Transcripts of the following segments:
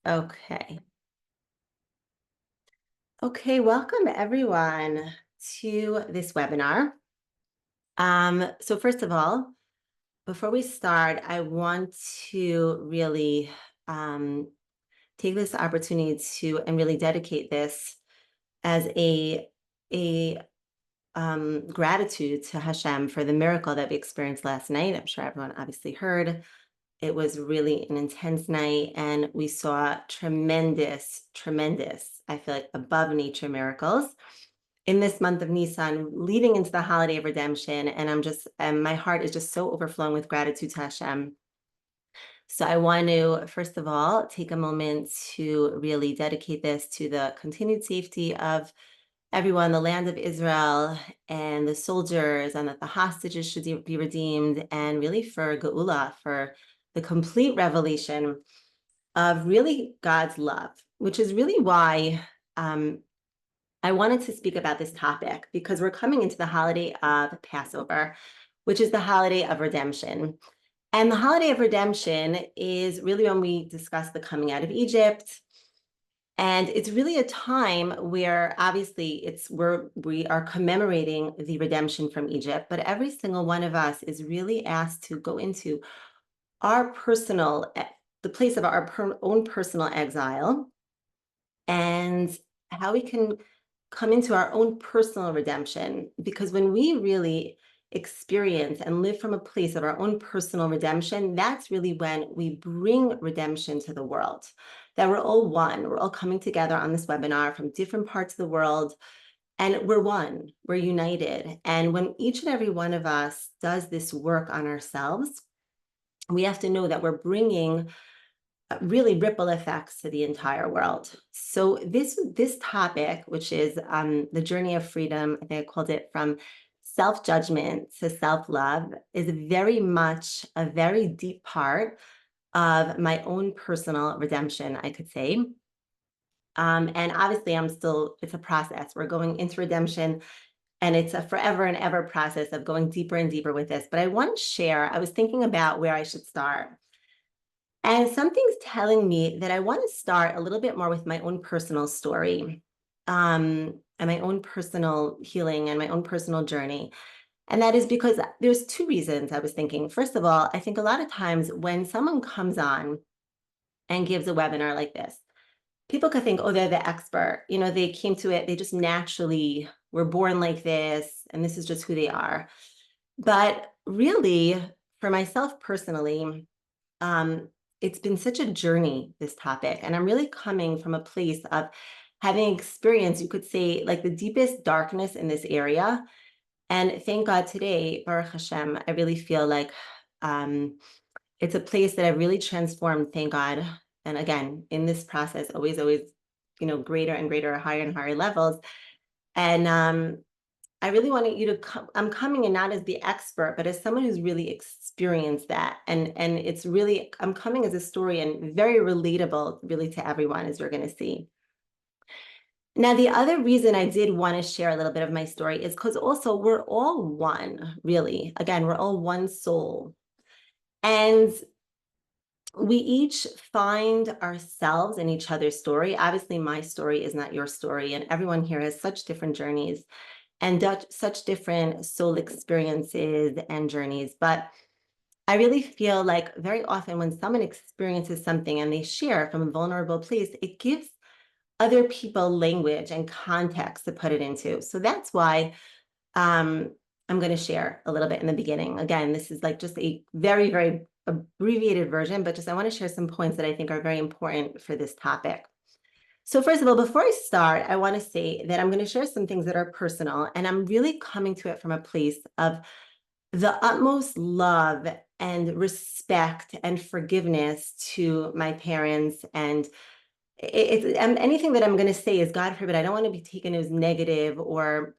Okay. Okay, welcome everyone to this webinar. So first of all, before we start, I want to really um, take this opportunity to and really dedicate this as a gratitude to Hashem for the miracle that we experienced last night. I'm sure everyone obviously heard. It was really an intense night, and we saw tremendous, I feel like above nature miracles in this month of Nisan, leading into the holiday of redemption. And my heart is just so overflowing with gratitude to Hashem. So I want to, first of all, take a moment to really dedicate this to the continued safety of everyone in the land of Israel and the soldiers, and that the hostages should be redeemed, and really for Geula, for the complete revelation of really God's love, which is really why I wanted to speak about this topic, because we're coming into the holiday of Passover, which is the holiday of redemption. And the holiday of redemption is really when we discuss the coming out of Egypt. And it's really a time where obviously we are commemorating the redemption from Egypt, but every single one of us is really asked to go into our the place of our own personal exile, and how we can come into our own personal redemption. Because when we really experience and live from a place of our own personal redemption, that's really when we bring redemption to the world. That we're all one. We're all coming together on this webinar from different parts of the world, and we're one. We're united. And when each and every one of us does this work on ourselves, we have to know that we're bringing really ripple effects to the entire world. So this topic, which is the journey of freedom, I think I called it from self-judgment to self-love, is very much a very deep part of my own personal redemption, I could say. And obviously it's a process. We're going into redemption, and it's a forever and ever process of going deeper and deeper with this. But I want to share, I was thinking about where I should start. And something's telling me that I want to start a little bit more with my own personal story, and my own personal healing and my own personal journey. And that is because there's two reasons I was thinking. First of all, I think a lot of times when someone comes on and gives a webinar like this, people could think, oh, they're the expert. You know, they came to it, they just naturally were born like this, and this is just who they are. But really, for myself personally, it's been such a journey, this topic. And I'm really coming from a place of having experienced, you could say, like the deepest darkness in this area. And thank God today, Baruch Hashem, I really feel like it's a place that I've really transformed, thank God. And again, in this process, always, greater and greater, higher and higher levels. And I really wanted you to come. I'm coming in not as the expert, but as someone who's really experienced that. And it's really, I'm coming as a story and very relatable, really, to everyone, as we're going to see. Now, the other reason I did want to share a little bit of my story is because also we're all one, really. Again, we're all one soul. And we each find ourselves in each other's story. Obviously, my story is not your story, and everyone here has such different journeys and such different soul experiences and journeys. But I really feel like very often when someone experiences something and they share from a vulnerable place, it gives other people language and context to put it into. So that's why I'm going to share a little bit in the beginning. Again, this is like just a very, very abbreviated version, but just I want to share some points that I think are very important for this topic. So first of all, before I start, I want to say that I'm going to share some things that are personal, and I'm really coming to it from a place of the utmost love and respect and forgiveness to my parents. And anything that I'm going to say is, God forbid, I don't want to be taken as negative or,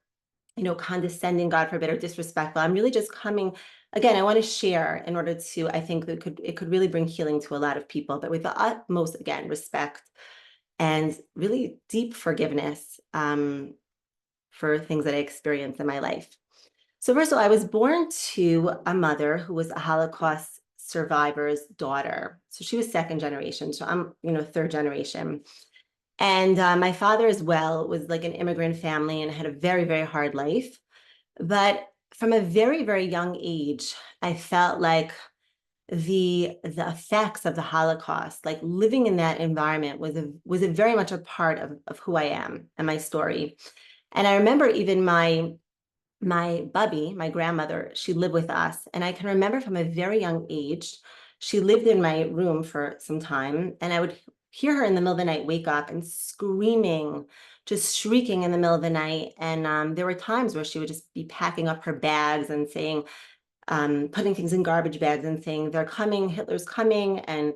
condescending, God forbid, or disrespectful. I'm really just coming, again, I want to share in order to, I think that it could really bring healing to a lot of people, but with the utmost, again, respect and really deep forgiveness for things that I experienced in my life. So first of all, I was born to a mother who was a Holocaust survivor's daughter. So she was second generation. So I'm, third generation. And my father as well was like an immigrant family and had a very, very hard life. But from a very, very young age, I felt like the effects of the Holocaust, like living in that environment was a very much a part of who I am and my story. And I remember even my bubby, my grandmother, she lived with us. And I can remember from a very young age, she lived in my room for some time, and I would hear her in the middle of the night wake up and screaming, just shrieking in the middle of the night. And there were times where she would just be packing up her bags and saying, putting things in garbage bags and saying, they're coming, Hitler's coming. And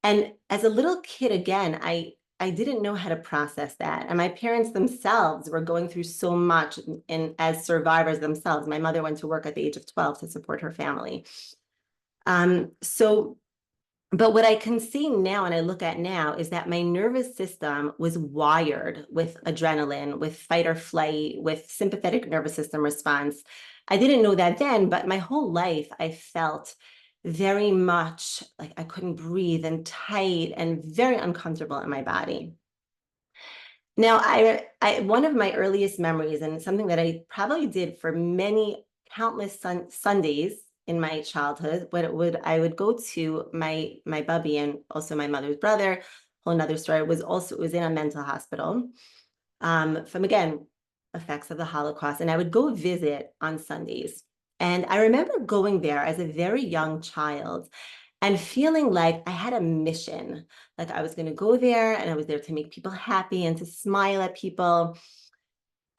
as a little kid, again, I didn't know how to process that. And my parents themselves were going through so much as survivors themselves. My mother went to work at the age of 12 to support her family. But what I can see now and I look at now is that my nervous system was wired with adrenaline, with fight or flight, with sympathetic nervous system response. I didn't know that then, but my whole life I felt very much like I couldn't breathe and tight and very uncomfortable in my body. Now, one of my earliest memories, and something that I probably did for many countless Sundays in my childhood, I would go to my bubby and also my mother's brother. Whole another story was in a mental hospital from again effects of the Holocaust, and I would go visit on Sundays. And I remember going there as a very young child and feeling like I had a mission, like I was going to go there and I was there to make people happy and to smile at people.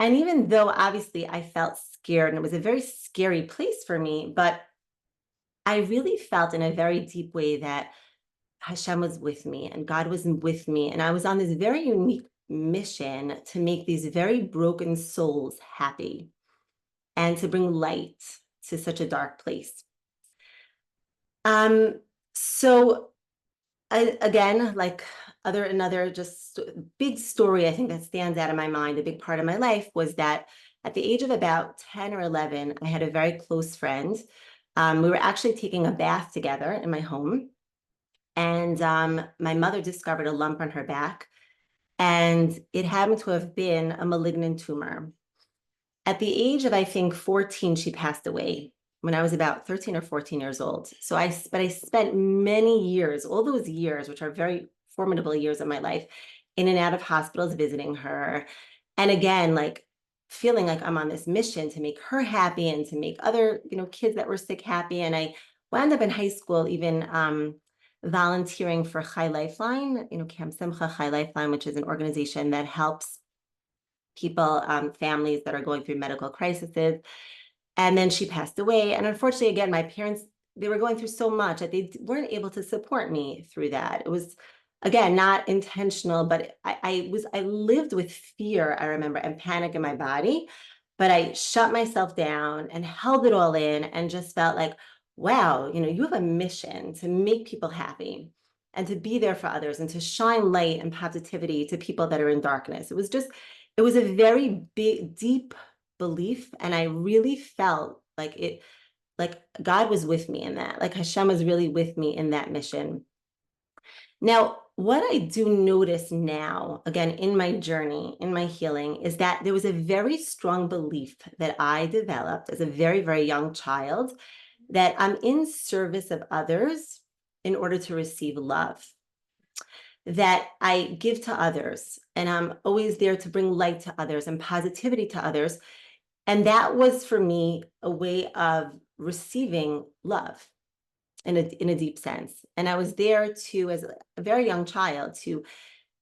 And even though obviously I felt scared and it was a very scary place for me, but I really felt in a very deep way that Hashem was with me and God was with me. And I was on this very unique mission to make these very broken souls happy and to bring light to such a dark place. So again, like another just big story, I think that stands out in my mind, a big part of my life was that at the age of about 10 or 11, I had a very close friend. We were actually taking a bath together in my home. And my mother discovered a lump on her back, and it happened to have been a malignant tumor. At the age of, I think, 14, she passed away when I was about 13 or 14 years old. But I spent many years, all those years, which are very formidable years of my life, in and out of hospitals visiting her. And again, like feeling like I'm on this mission to make her happy and to make other, kids that were sick happy. And I wound up in high school even volunteering for Chai Lifeline, Camp Simcha Chai Lifeline, which is an organization that helps people, families that are going through medical crises. And then she passed away. And unfortunately, again, my parents, they were going through so much that they weren't able to support me through that. It was, again, not intentional, but I lived with fear, I remember, and panic in my body. But I shut myself down and held it all in and just felt like, wow, you have a mission to make people happy and to be there for others and to shine light and positivity to people that are in darkness. It was a very big, deep belief. And I really felt like God was with me in that, like Hashem was really with me in that mission. Now, what I do notice now, again, in my journey, in my healing, is that there was a very strong belief that I developed as a very, very young child that I'm in service of others in order to receive love, that I give to others, and I'm always there to bring light to others and positivity to others. And that was for me a way of receiving love in a deep sense. And I was there to, as a very young child, to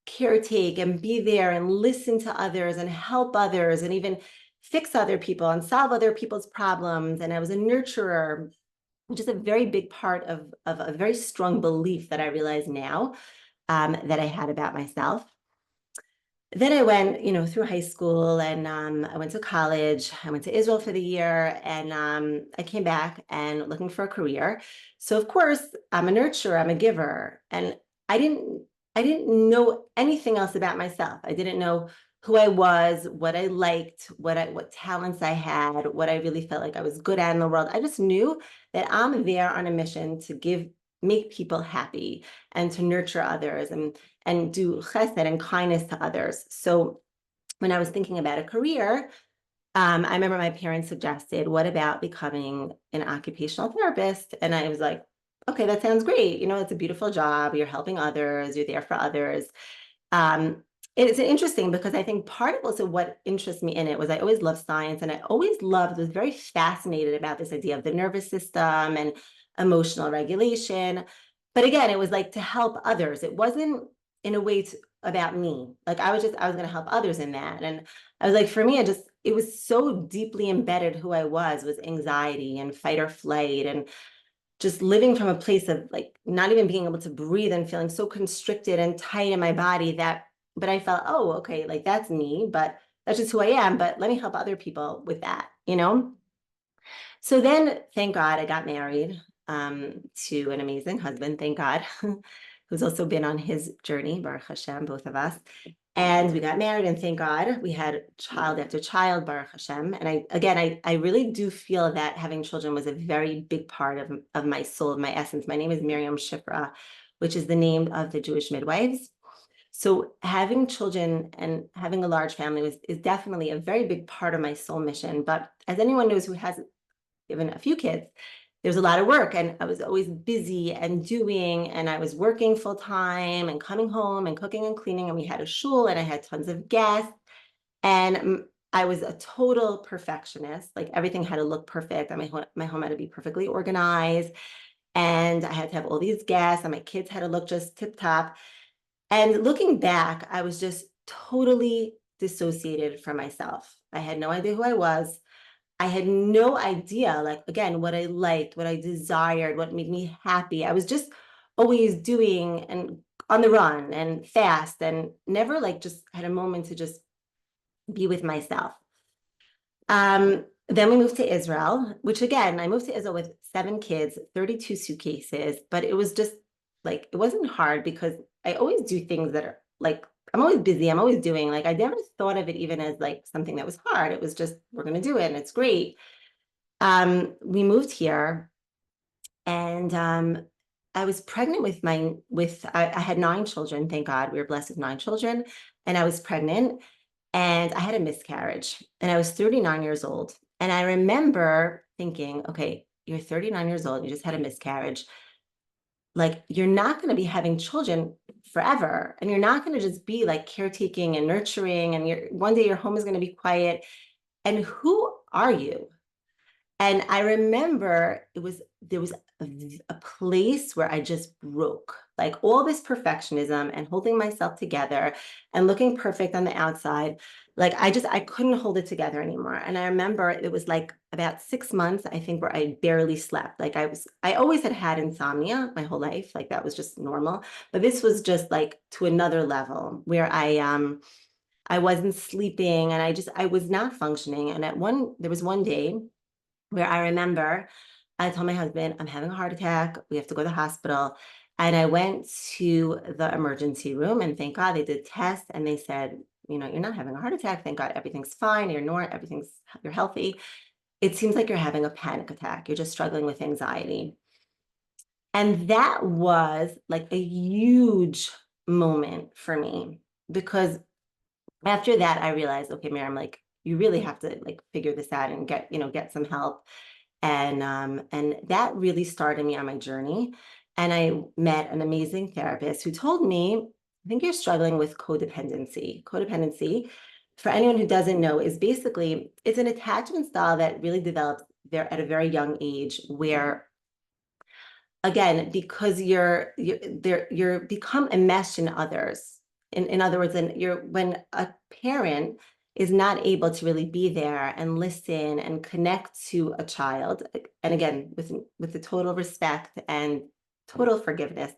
caretake and be there and listen to others and help others and even fix other people and solve other people's problems. And I was a nurturer, which is a very big part of a very strong belief that I realize now that I had about myself. Then I went, through high school, and I went to college. I went to Israel for the year, and I came back and looking for a career. So of course, I'm a nurturer, I'm a giver, and I didn't know anything else about myself. I didn't know who I was, what I liked, what talents I had, what I really felt like I was good at in the world. I just knew that I'm there on a mission to make people happy and to nurture others and do chesed and kindness to others. So when I was thinking about a career, I remember my parents suggested, what about becoming an occupational therapist? And I was like, okay, that sounds great. It's a beautiful job. You're helping others. You're there for others. Um, it's interesting because I think part of also what interests me in it was I always loved science, and I always was very fascinated about this idea of the nervous system and emotional regulation. But again, it was like to help others. It wasn't in a way about me. Like I was going to help others in that. And I was like, for me, it was so deeply embedded who I was anxiety and fight or flight and just living from a place of like not even being able to breathe and feeling so constricted and tight in my body but I felt, oh, okay, like that's me, but that's just who I am. But let me help other people with that. So then, thank God, I got married to an amazing husband, thank God, who's also been on his journey, Baruch Hashem, both of us. And we got married, and thank God we had child after child, Baruch Hashem. And I really do feel that having children was a very big part of my soul, of my essence. My name is Miriam Shifra, which is the name of the Jewish midwives. So having children and having a large family is definitely a very big part of my soul mission. But as anyone knows who has even a few kids, there's a lot of work, and I was always busy and I was working full time and coming home and cooking and cleaning, and we had a shul and I had tons of guests, and I was a total perfectionist. Like everything had to look perfect, and my home had to be perfectly organized, and I had to have all these guests, and my kids had to look just tip top. And looking back, I was just totally dissociated from myself. I had no idea who I was. I had no idea, like, again, what I liked, what I desired, what made me happy. I was just always doing and on the run and fast, and never like just had a moment to just be with myself. Then we moved to Israel, which again, I moved to Israel with 7 kids, 32 suitcases, but it was just like, it wasn't hard because I always do things that are like, I'm always busy. I'm always doing, like, I never thought of it even as like something that was hard. It was just, we're going to do it and it's great. We moved here, and I was pregnant I had 9 children. Thank God we were blessed with 9 children, and I was pregnant, and I had a miscarriage, and I was 39 years old. And I remember thinking, okay, you're 39 years old, you just had a miscarriage. Like, you're not going to be having children forever, and you're not going to just be like caretaking and nurturing, and one day your home is going to be quiet. And who are you? And I remember there was a place where I just broke, like all this perfectionism and holding myself together and looking perfect on the outside. Like I couldn't hold it together anymore. And I remember it was like about 6 months, I think, where I barely slept. Like I always had insomnia my whole life. Like that was just normal. But this was just like to another level where I wasn't sleeping, and I was not functioning. And there was one day where I remember I told my husband, I'm having a heart attack. We have to go to the hospital. And I went to the emergency room, and thank God they did tests, and they said, you're not having a heart attack. Thank God everything's fine. You're healthy. It seems like you're having a panic attack. You're just struggling with anxiety. And that was like a huge moment for me, because after that, I realized, okay, Miriam, like you really have to like figure this out and get some help. And that really started me on my journey. And I met an amazing therapist who told me, I think you're struggling with codependency. Codependency, for anyone who doesn't know, is basically, it's an attachment style that really develops there at a very young age, where again, because you're become enmeshed in others. In other words, when a parent is not able to really be there and listen and connect to a child, and again, with the total respect and total forgiveness,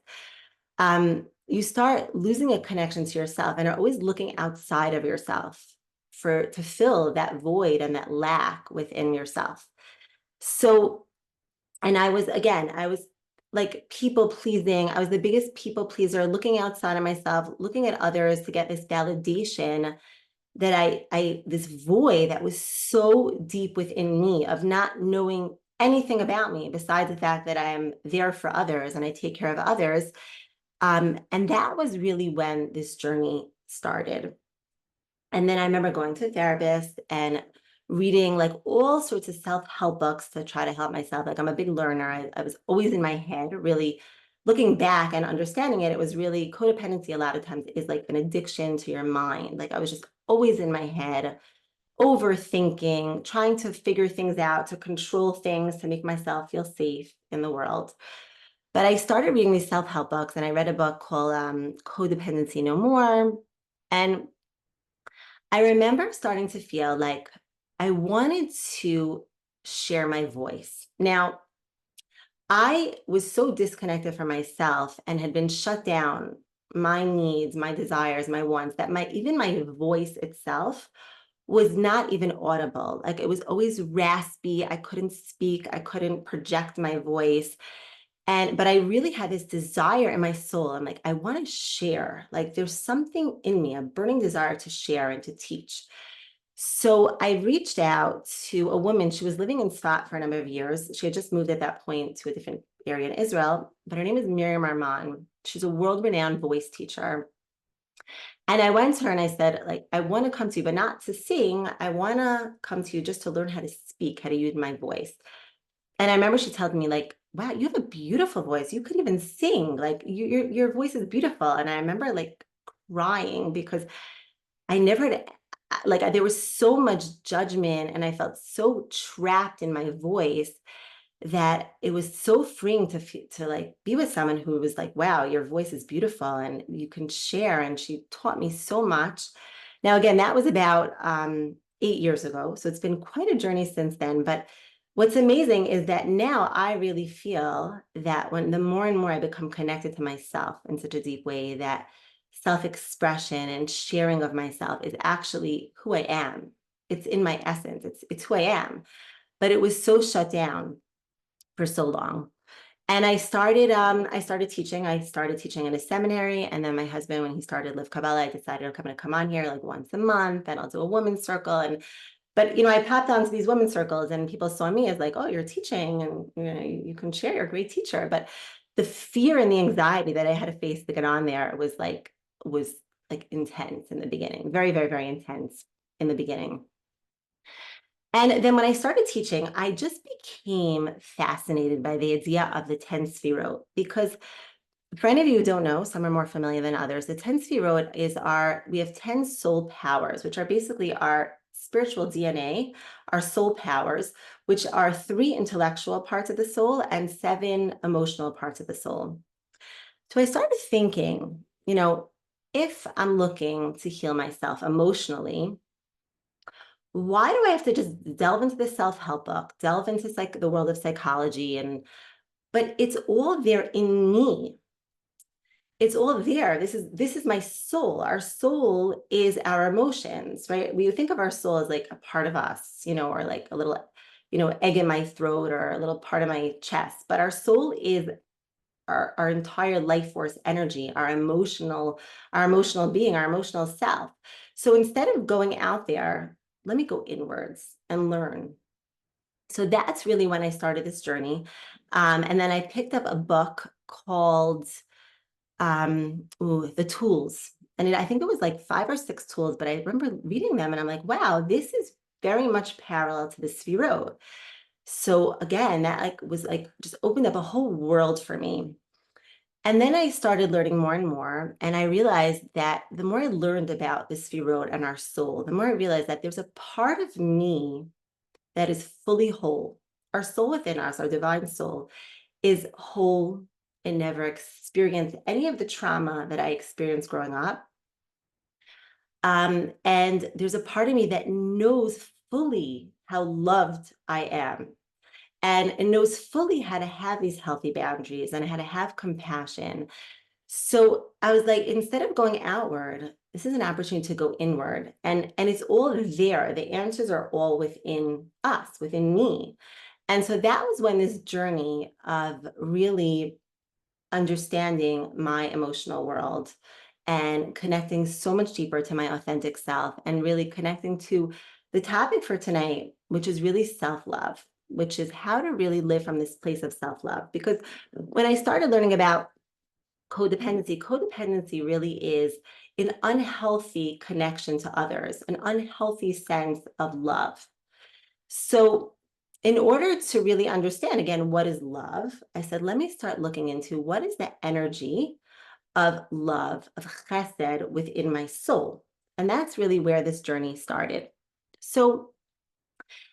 you start losing a connection to yourself and are always looking outside of yourself to fill that void and that lack within yourself. So, and I was like people pleasing. I was the biggest people pleaser, looking outside of myself, looking at others to get this validation that I this void that was so deep within me of not knowing anything about me besides the fact that I am there for others and I take care of others. And that was really when this journey started. And then I remember going to a therapist and reading like all sorts of self-help books to try to help myself. Like I'm a big learner. I was always in my head, really looking back and understanding it. It was really codependency a lot of times is like an addiction to your mind. Like I was just always in my head, overthinking, trying to figure things out, to control things, to make myself feel safe in the world. But I started reading these self-help books and I read a book called Codependency No More. And I remember starting to feel like I wanted to share my voice. Now, I was so disconnected from myself and had been shut down, my needs, my desires, my wants, that even my voice itself was not even audible. Like it was always raspy. I couldn't speak. I couldn't project my voice. But I really had this desire in my soul. I'm like, I want to share. Like there's something in me, a burning desire to share and to teach. So I reached out to a woman. She was living in Sfat for a number of years. She had just moved at that point to a different area in Israel, but her name is Miriam Arman. She's a world-renowned voice teacher. And I went to her and I said, like, I want to come to you, but not to sing. I want to come to you just to learn how to speak, how to use my voice. And I remember she told me, like, wow, you have a beautiful voice. You could even sing. Like your voice is beautiful. And I remember like crying because I never had, like, there was so much judgment and I felt so trapped in my voice that it was so freeing to like be with someone who was like, wow, your voice is beautiful and you can share. And she taught me so much. Now, again, that was about 8 years ago. So it's been quite a journey since then. But what's amazing is that now I really feel that when the more and more I become connected to myself in such a deep way, that self-expression and sharing of myself is actually who I am. It's in my essence. It's who I am. But it was so shut down for so long. And I started teaching. I started teaching in a seminary. And then my husband, when he started Live Kabbalah, I decided I'm going to come on here like once a month and I'll do a women's circle. But I popped onto these women's circles and people saw me as like, oh, you're teaching and you can share, you're a great teacher. But the fear and the anxiety that I had to face to get on there was like intense in the beginning, very, very, very intense in the beginning. And then when I started teaching, I just became fascinated by the idea of the 10 sefirot, because for any of you who don't know, some are more familiar than others, the 10 sefirot we have 10 soul powers, which are basically our spiritual DNA, our soul powers, which are 3 intellectual parts of the soul and 7 emotional parts of the soul. So I started thinking, if I'm looking to heal myself emotionally, why do I have to just delve into the self-help book, delve into the world of psychology, but it's all there in me. It's all there. This is my soul. Our soul is our emotions, right? We think of our soul as like a part of us, or like a little, egg in my throat or a little part of my chest. But our soul is our entire life force energy, our emotional being, our emotional self. So instead of going out there, let me go inwards and learn. So that's really when I started this journey. And then I picked up a book called The Tools. And I think it was like 5 or 6 tools, but I remember reading them and I'm like, wow, this is very much parallel to the sefirot. So again, that was just opened up a whole world for me. And then I started learning more and more, and I realized that the more I learned about the sefirot and our soul, the more I realized that there's a part of me that is fully whole. Our soul within us, our divine soul, is whole and never experienced any of the trauma that I experienced growing up. And there's a part of me that knows fully how loved I am and knows fully how to have these healthy boundaries and how to have compassion. So I was like, instead of going outward, this is an opportunity to go inward. And it's all there. The answers are all within us, within me. And so that was when this journey of really understanding my emotional world and connecting so much deeper to my authentic self and really connecting to the topic for tonight, which is really self-love, which is how to really live from this place of self-love. Because when I started learning about codependency really is an unhealthy connection to others, an unhealthy sense of love. So, in order to really understand again what is love, I said, let me start looking into what is the energy of love, of chesed within my soul. And that's really where this journey started. So,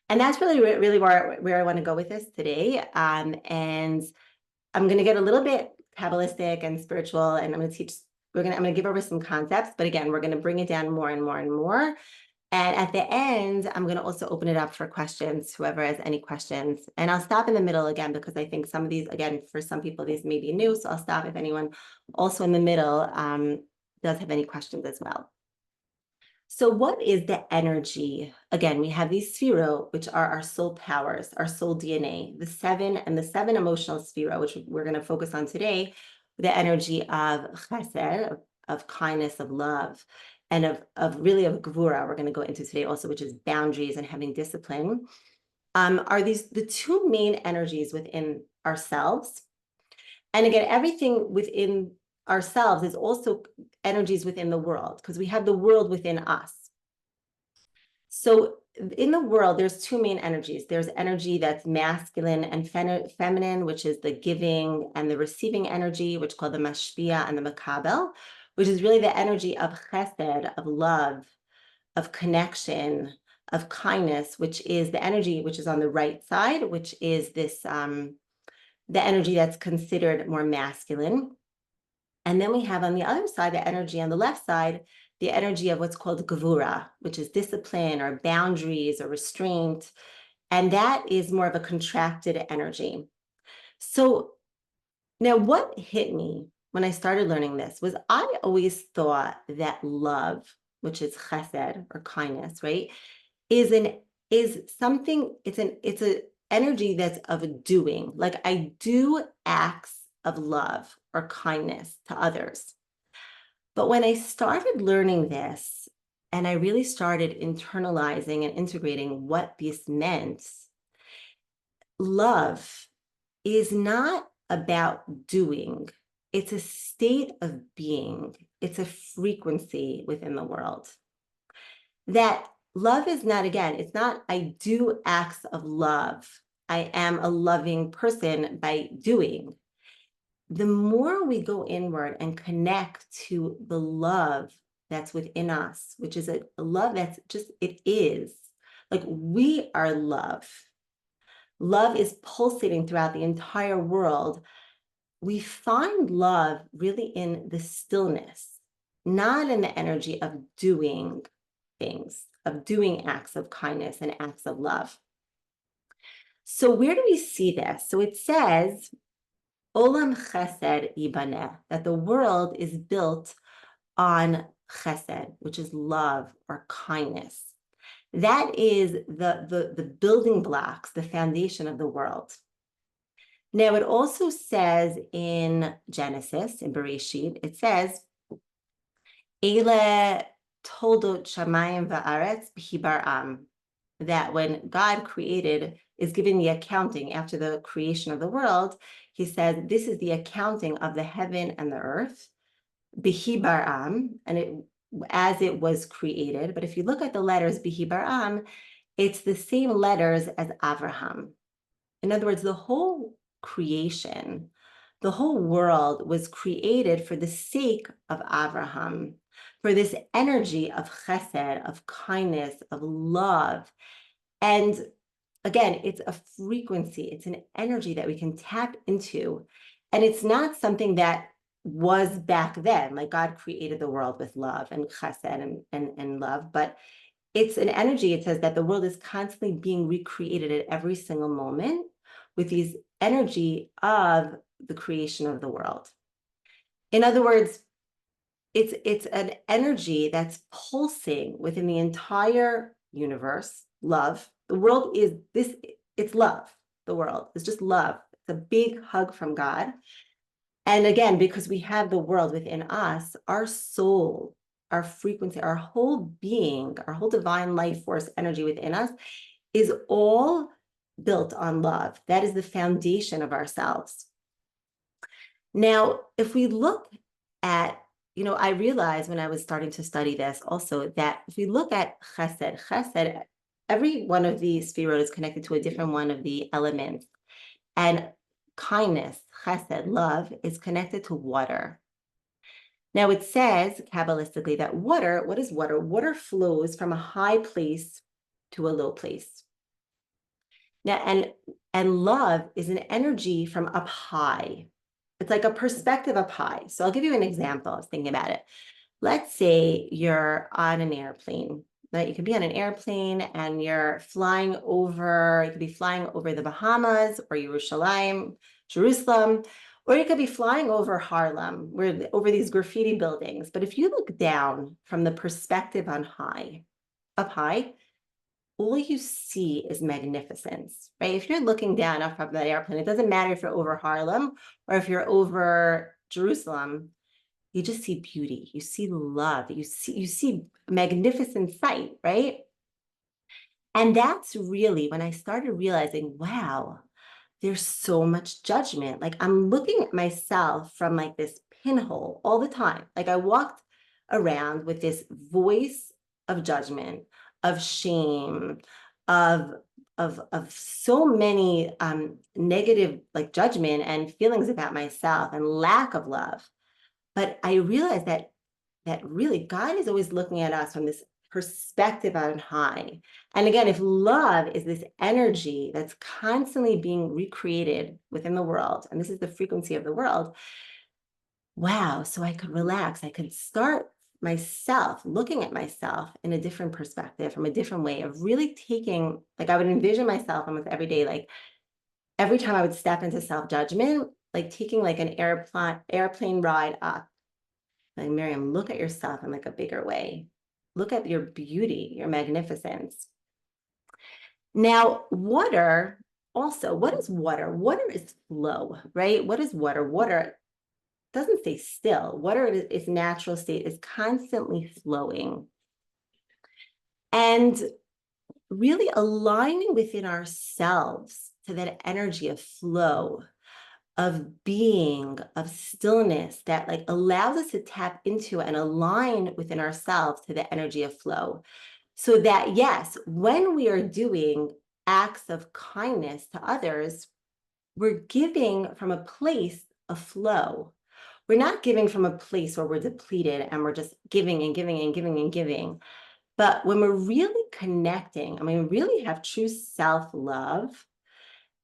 and that's really, really where I want to go with this today. And I'm going to get a little bit Kabbalistic and spiritual, and I'm going to I'm going to give over some concepts, but again, we're going to bring it down more and more and more. And at the end, I'm going to also open it up for questions, whoever has any questions. And I'll stop in the middle again, because I think some of these, again, for some people, these may be new. So I'll stop if anyone also in the middle does have any questions as well. So what is the energy? Again, we have these sefirot, which are our soul powers, our soul DNA, the seven emotional sefirot, which we're going to focus on today, the energy of chesed, of kindness, of love, and of really of gvura, we're going to go into today also, which is boundaries and having discipline, are these the two main energies within ourselves. And again, everything within ourselves is also energies within the world, because we have the world within us. So in the world, there's two main energies. There's energy that's masculine and feminine, which is the giving and the receiving energy, which is called the mashpia and the makabel, which is really the energy of chesed, of love, of connection, of kindness, which is the energy which is on the right side, which is this the energy that's considered more masculine. And then we have on the other side, the energy on the left side, the energy of what's called gvura, which is discipline or boundaries or restraint. And that is more of a contracted energy. So now what hit me when I started learning this was I always thought that love, which is chesed or kindness, right, is something, it's an energy that's of doing. Like I do acts of love or kindness to others. But when I started learning this and I really started internalizing and integrating what this meant, love is not about doing. It's a state of being. It's a frequency within the world. That love is not, again, it's not I do acts of love. I am a loving person by doing. The more we go inward and connect to the love that's within us, which is a love that's just, it is. Like we are love. Love is pulsating throughout the entire world. We find love really in the stillness, not in the energy of doing things, of doing acts of kindness and acts of love. So where do we see this? So it says, Olam chesed yibaneh, that the world is built on chesed, which is love or kindness. That is the building blocks, the foundation of the world. Now, it also says in Genesis, in Bereshit, it says, Ele toldot shamayim va'aretz b'hibar'am, that when God created, is giving the accounting after the creation of the world, he says, this is the accounting of the heaven and the earth, b'hibar'am, and it as it was created. But if you look at the letters b'hibar'am, it's the same letters as Avraham. In other words, the whole creation, the whole world was created for the sake of Avraham, for this energy of chesed, of kindness, of love. And again, it's a frequency, it's an energy that we can tap into. And it's not something that was back then, like God created the world with love and chesed and love, but it's an energy, it says that the world is constantly being recreated at every single moment with these energy of the creation of the world. In other words, it's an energy that's pulsing within the entire universe, love. The world is this, it's love. The world is just love. It's a big hug from God. And again, because we have the world within us, our soul, our frequency, our whole being, our whole divine life force energy within us is all built on love. That is the foundation of ourselves. Now, if we look at, I realized when I was starting to study this also that if we look at chesed, every one of these sefirot is connected to a different one of the elements. And kindness, chesed, love, is connected to water. Now it says Kabbalistically that water, what is water? Water flows from a high place to a low place. Now, and love is an energy from up high. It's like a perspective up high. So I'll give you an example. I was thinking about it. Let's say you're on an airplane, right? You could be on an airplane and you're flying over, you could be flying over the Bahamas or Jerusalem, or you could be flying over Harlem, over these graffiti buildings. But if you look down from the perspective on high, up high, all you see is magnificence, right? If you're looking down off of that airplane, it doesn't matter if you're over Harlem or if you're over Jerusalem, you just see beauty, you see love, you see magnificent sight, right? And that's really when I started realizing, wow, there's so much judgment. Like I'm looking at myself from like this pinhole all the time. Like I walked around with this voice of judgment, of shame, of so many negative like judgment and feelings about myself and lack of love. But I realized that really God is always looking at us from this perspective on high. And again, if love is this energy that's constantly being recreated within the world, and this is the frequency of the world, wow, so I could relax. I could start myself looking at myself in a different perspective, from a different way of really taking, like I would envision myself almost every day, like every time I would step into self-judgment, like taking like an airplane ride up. Like, Miriam, look at yourself in like a bigger way. Look at your beauty, your magnificence. Now, water also, what is water? Water is flow, right? What is water? Water doesn't stay still. Water is its natural state is constantly flowing. And really aligning within ourselves to that energy of flow, of being, of stillness that like allows us to tap into and align within ourselves to the energy of flow. So that, yes, when we are doing acts of kindness to others, we're giving from a place of flow. We're not giving from a place where we're depleted and we're just giving and giving and giving and giving. But when we're really connecting, I mean, we really have true self-love,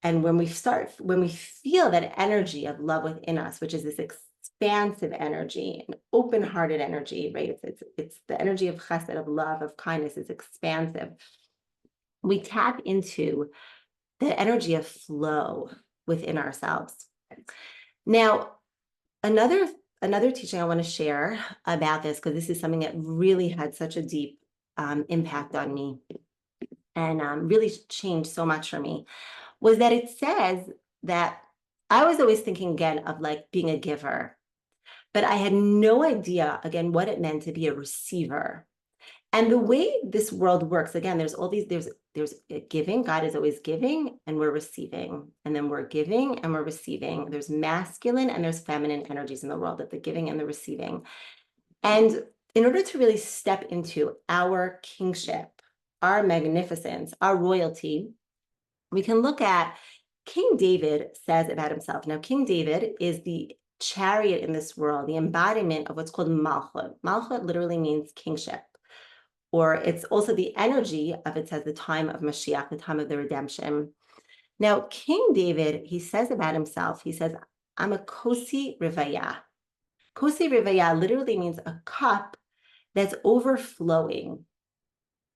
and when we feel that energy of love within us, which is this expansive energy, an open-hearted energy, right? It's the energy of chesed, of love, of kindness, is expansive. We tap into the energy of flow within ourselves. Now, another teaching I want to share about this, because this is something that really had such a deep impact on me and really changed so much for me, was that it says that I was always thinking again of like being a giver, but I had no idea again what it meant to be a receiver. And the way this world works, again, there's giving. God is always giving and we're receiving. And then we're giving and we're receiving. There's masculine and there's feminine energies in the world, of the giving and the receiving. And in order to really step into our kingship, our magnificence, our royalty, we can look at King David says about himself. Now, King David is the chariot in this world, the embodiment of what's called malchut. Malchut literally means kingship, or it's also the energy of, it says, the time of Mashiach, the time of the redemption. Now, King David, he says about himself, he says, I'm a kosi rivaya. Kosi rivaya literally means a cup that's overflowing.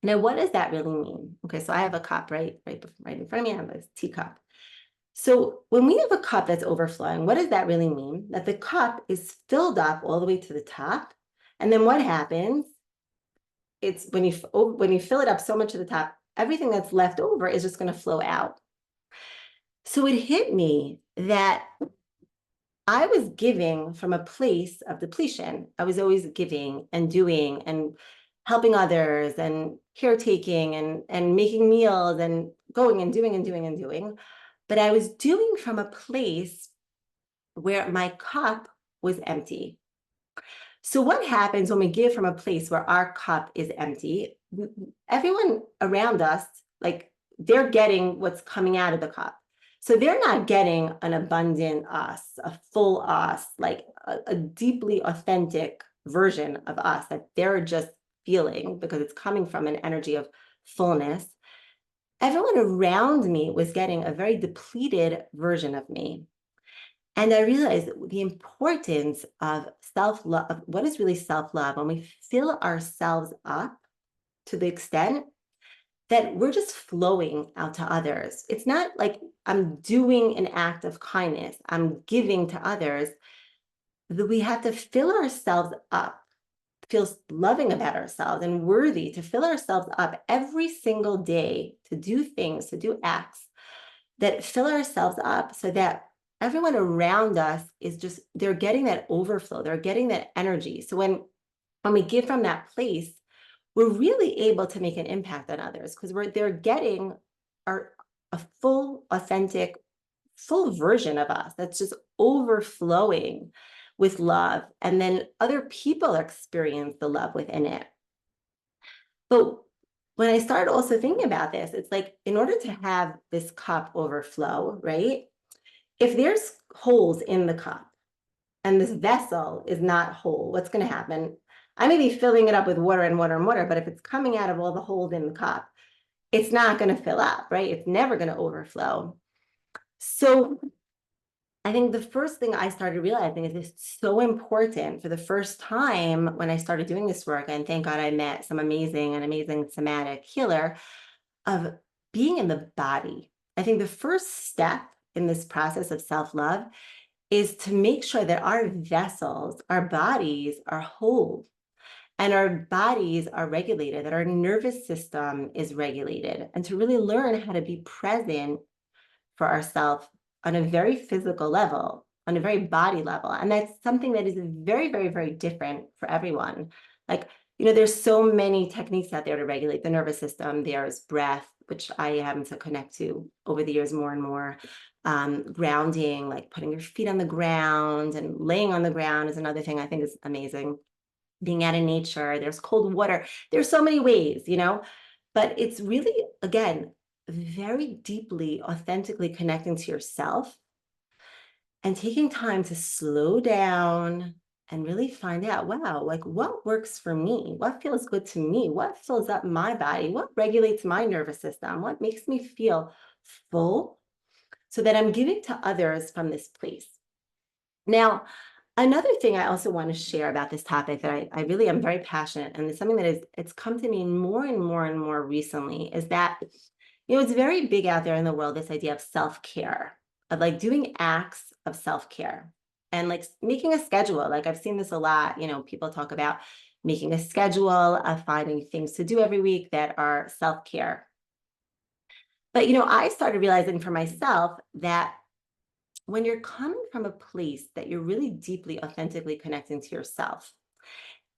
Now, what does that really mean? Okay, so I have a cup right in front of me. I have this teacup. So when we have a cup that's overflowing, what does that really mean? That the cup is filled up all the way to the top. And then what happens? It's when you fill it up so much to the top, everything that's left over is just going to flow out. So it hit me that I was giving from a place of depletion. I was always giving and doing and helping others and caretaking and making meals and going and doing and doing and doing. But I was doing from a place where my cup was empty. So what happens when we give from a place where our cup is empty? Everyone around us, like, they're getting what's coming out of the cup. So they're not getting an abundant us, a full us, like a deeply authentic version of us that they're just feeling because it's coming from an energy of fullness. Everyone around me was getting a very depleted version of me. And I realized the importance of self-love, what is really self-love, when we fill ourselves up to the extent that we're just flowing out to others. It's not like I'm doing an act of kindness, I'm giving to others. That we have to fill ourselves up, feel loving about ourselves and worthy to fill ourselves up every single day to do things, to do acts that fill ourselves up so that everyone around us is just, they're getting that overflow, they're getting that energy. So when we give from that place, we're really able to make an impact on others because they're getting our a full, authentic, full version of us that's just overflowing with love. And then other people experience the love within it. But when I started also thinking about this, it's like, in order to have this cup overflow, right? If there's holes in the cup and this vessel is not whole, what's going to happen? I may be filling it up with water and water and water, but if it's coming out of all the holes in the cup, it's not going to fill up, right? It's never going to overflow. So I think the first thing I started realizing is it's so important for the first time when I started doing this work, and thank God I met some amazing somatic healer, of being in the body. I think the first step in this process of self-love is to make sure that our vessels, our bodies are whole and our bodies are regulated, that our nervous system is regulated, and to really learn how to be present for ourselves on a very physical level, on a very body level. And that's something that is very different for everyone. Like, there's so many techniques out there to regulate the nervous system. There's breath, which I happen to connect to over the years more and more. Grounding, like putting your feet on the ground and laying on the ground, is another thing I think is amazing. Being out in nature, there's cold water. There's so many ways. But it's really, again, very deeply, authentically connecting to yourself and taking time to slow down and really find out, wow, like, what works for me? What feels good to me? What fills up my body? What regulates my nervous system? What makes me feel full so that I'm giving to others from this place? Now, another thing I also want to share about this topic that I really am very passionate, and it's something that it's come to me more and more and more recently, is that, it's very big out there in the world, this idea of self-care, of like doing acts of self-care and like making a schedule. Like, I've seen this a lot, people talk about making a schedule of finding things to do every week that are self-care. But, I started realizing for myself that when you're coming from a place that you're really deeply, authentically connecting to yourself,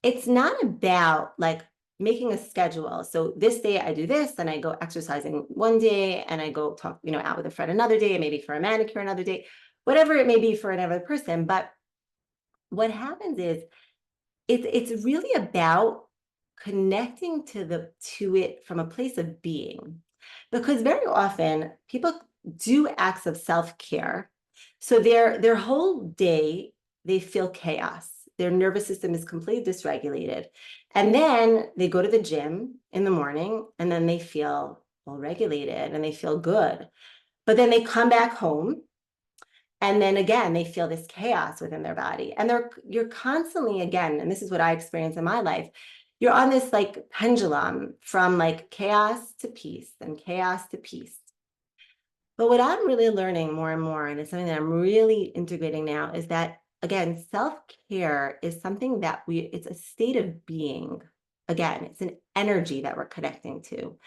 it's not about like making a schedule. So this day I do this, and I go exercising one day, and I go talk, out with a friend another day, maybe for a manicure another day, whatever it may be for another person. But what happens is it's really about connecting to it from a place of being. Because very often people do acts of self-care. So their whole day, they feel chaos. Their nervous system is completely dysregulated. And then they go to the gym in the morning, and then they feel well regulated and they feel good. But then they come back home, and then again, they feel this chaos within their body. And you're constantly, again, and this is what I experienced in my life, you're on this like pendulum from like chaos to peace and chaos to peace. But what I'm really learning more and more, and it's something that I'm really integrating now, is that, again, self-care is something that it's a state of being. Again, it's an energy that we're connecting to.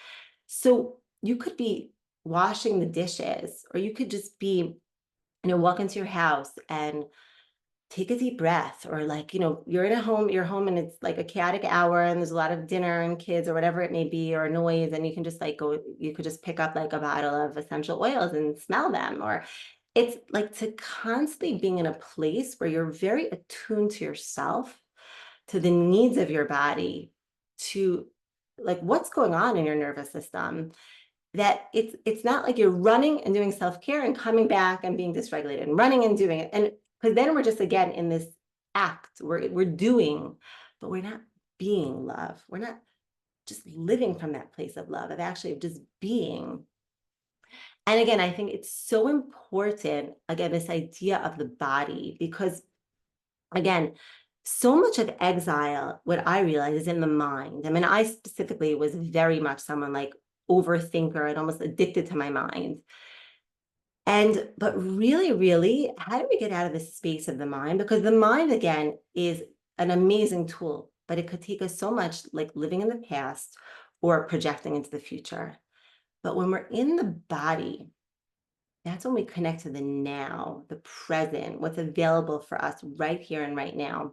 So you could be washing the dishes, or you could just be, walk into your house and take a deep breath, or like, you're in you're home and it's like a chaotic hour and there's a lot of dinner and kids or whatever it may be, or noise, and you can just like you could just pick up like a bottle of essential oils and smell them. Or it's like to constantly being in a place where you're very attuned to yourself, to the needs of your body, to like what's going on in your nervous system, that it's not like you're running and doing self-care and coming back and being dysregulated and running and doing it. And because then we're just again in this act, we're doing, but we're not being love. We're not just living from that place of love, of actually just being. And again, I think it's so important, again, this idea of the body, because again, so much of exile, what I realize, is in the mind. I mean, I specifically was very much someone like overthinker and almost addicted to my mind. But really, really, how do we get out of the space of the mind? Because the mind, again, is an amazing tool, but it could take us so much like living in the past or projecting into the future. But when we're in the body, that's when we connect to the now, the present, what's available for us right here and right now.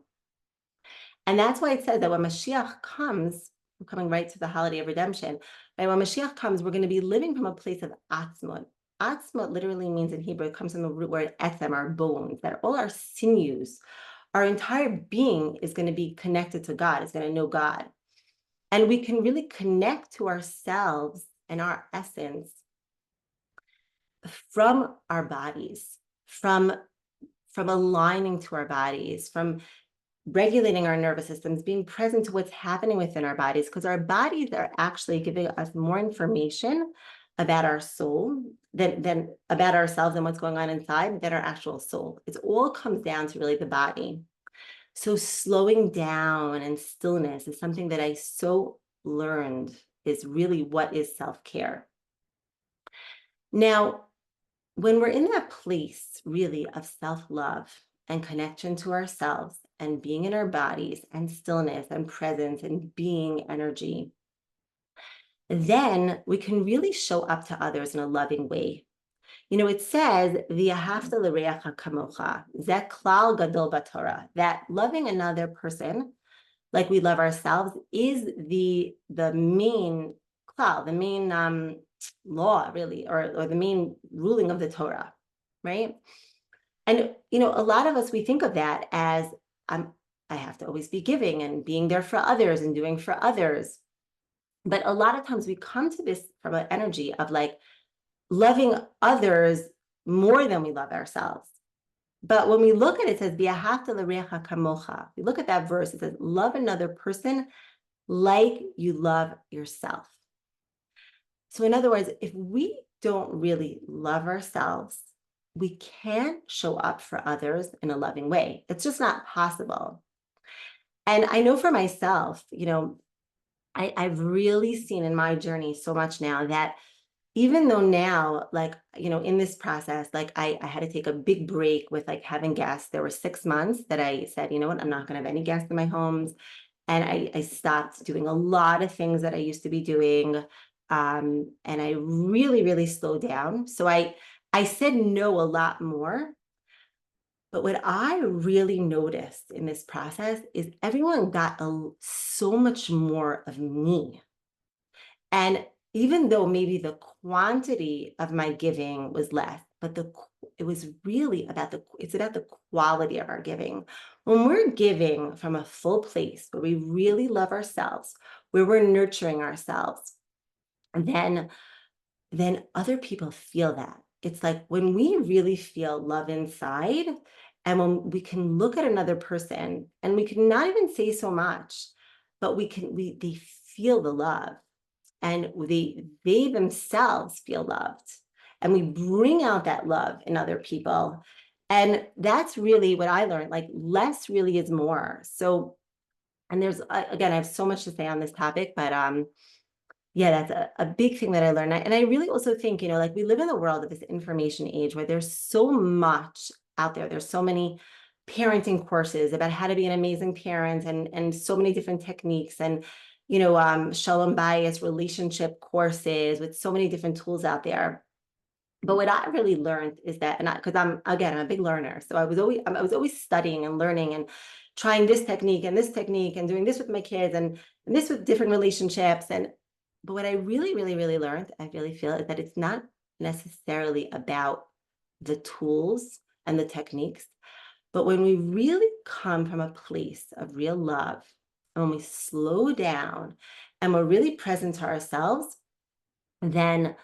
And that's why it says that when Mashiach comes, we're coming right to the holiday of redemption, right? When Mashiach comes, we're going to be living from a place of atzmut. Atzmut literally means in Hebrew, it comes from the root word etzem, our bones, that all our sinews, our entire being is going to be connected to God, is going to know God. And we can really connect to ourselves and our essence from our bodies, from aligning to our bodies, from regulating our nervous systems, being present to what's happening within our bodies, because our bodies are actually giving us more information about our soul than about ourselves and what's going on inside than our actual soul. It all comes down to really the body. So slowing down and stillness is something that I so learned is really what is self-care. Now, when we're in that place really of self-love and connection to ourselves and being in our bodies and stillness and presence and being energy, then we can really show up to others in a loving way. It says, "V'ahavta l'reacha kamocha," zeh klal gadol b'Torah, that loving another person like we love ourselves is the main klal, the main law, really, or the main ruling of the Torah, right? And a lot of us, we think of that as I have to always be giving and being there for others and doing for others. But a lot of times we come to this from an energy of like loving others more than we love ourselves. But when we look at it, it says, "V'ahavta l'reacha kamocha." We look at that verse, it says, love another person like you love yourself. So in other words, if we don't really love ourselves, we can't show up for others in a loving way. It's just not possible. And I know for myself, I've really seen in my journey so much now that even though now, like, in this process, like I had to take a big break with like having guests. There were 6 months that I said, you know what, I'm not going to have any guests in my homes. And I stopped doing a lot of things that I used to be doing. And I really, really slowed down. So I said no a lot more. But what I really noticed in this process is everyone got so much more of me. And even though maybe the quantity of my giving was less, but it was really about it's about the quality of our giving. When we're giving from a full place where we really love ourselves, where we're nurturing ourselves, then other people feel that. It's like when we really feel love inside, and when we can look at another person and we can not even say so much, but they feel the love, and they themselves feel loved, and we bring out that love in other people. And that's really what I learned, like less really is more. So, and there's again, I have so much to say on this topic, but yeah, that's a big thing that I learned. And I really also think, like we live in the world of this information age where there's so much out there. There's so many parenting courses about how to be an amazing parent, and so many different techniques, and shalom bayis relationship courses with so many different tools out there. But what I really learned is that, and because I'm a big learner, so I was always studying and learning and trying this technique and doing this with my kids and this with different relationships. And but what I really, really, really learned, I really feel, is that it's not necessarily about the tools and the techniques, but when we really come from a place of real love, and when we slow down and we're really present to ourselves, then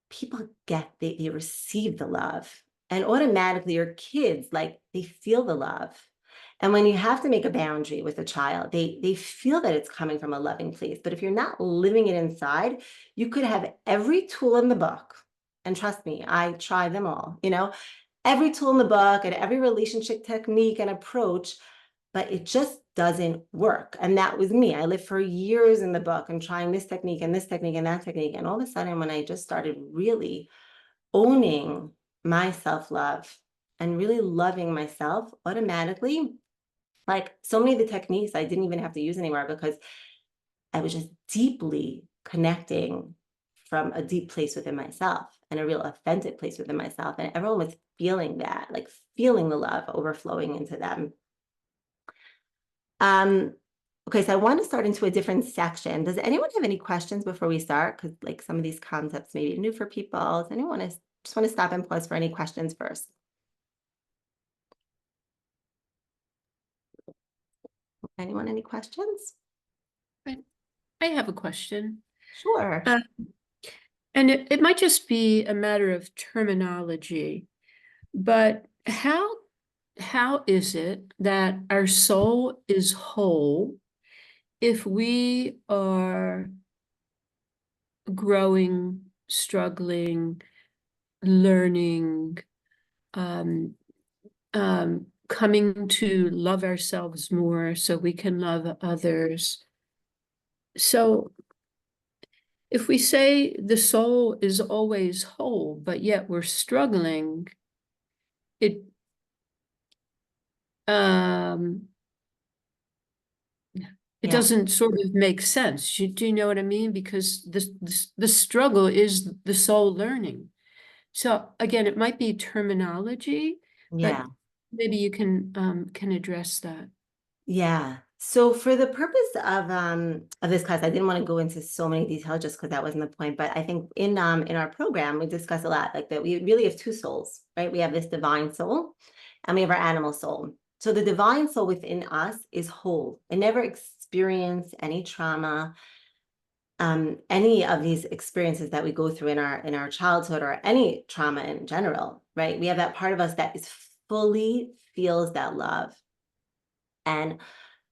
people they receive the love, and automatically your kids, like, they feel the love. And when you have to make a boundary with a child, they feel that it's coming from a loving place. But if you're not living it inside, you could have every tool in the book, and trust me, I try them all, every tool in the book and every relationship technique and approach, but it just doesn't work. And that was me. I lived for years in the book and trying this technique and this technique and that technique. And all of a sudden, when I just started really owning my self-love and really loving myself, automatically, like, so many of the techniques I didn't even have to use anymore, because I was just deeply connecting from a deep place within myself and a real authentic place within myself. And everyone was feeling that, like feeling the love overflowing into them. Okay, so I want to start into a different section. Does anyone have any questions before we start? Because, like, some of these concepts may be new for people. Does anyone just want to stop and pause for any questions first? Anyone, any questions? I have a question. Sure. Uh, and it might just be a matter of terminology, but how is it that our soul is whole if we are growing, struggling, learning, um, coming to love ourselves more so we can love others? So if we say the soul is always whole, but yet we're struggling, it um it Yeah. doesn't sort of make sense. Do you know what I mean? Because the struggle is the soul learning. So again, it might be terminology, but Yeah. maybe you can address that. Yeah. So for the purpose of this class, I didn't want to go into so many details just because that wasn't the point. But I think in our program, we discuss a lot, like, that we really have two souls, right? We have this divine soul and we have our animal soul. So the divine soul within us is whole. It never experienced any trauma, any of these experiences that we go through in our childhood, or any trauma in general, right? We have that part of us that is fully feels that love, and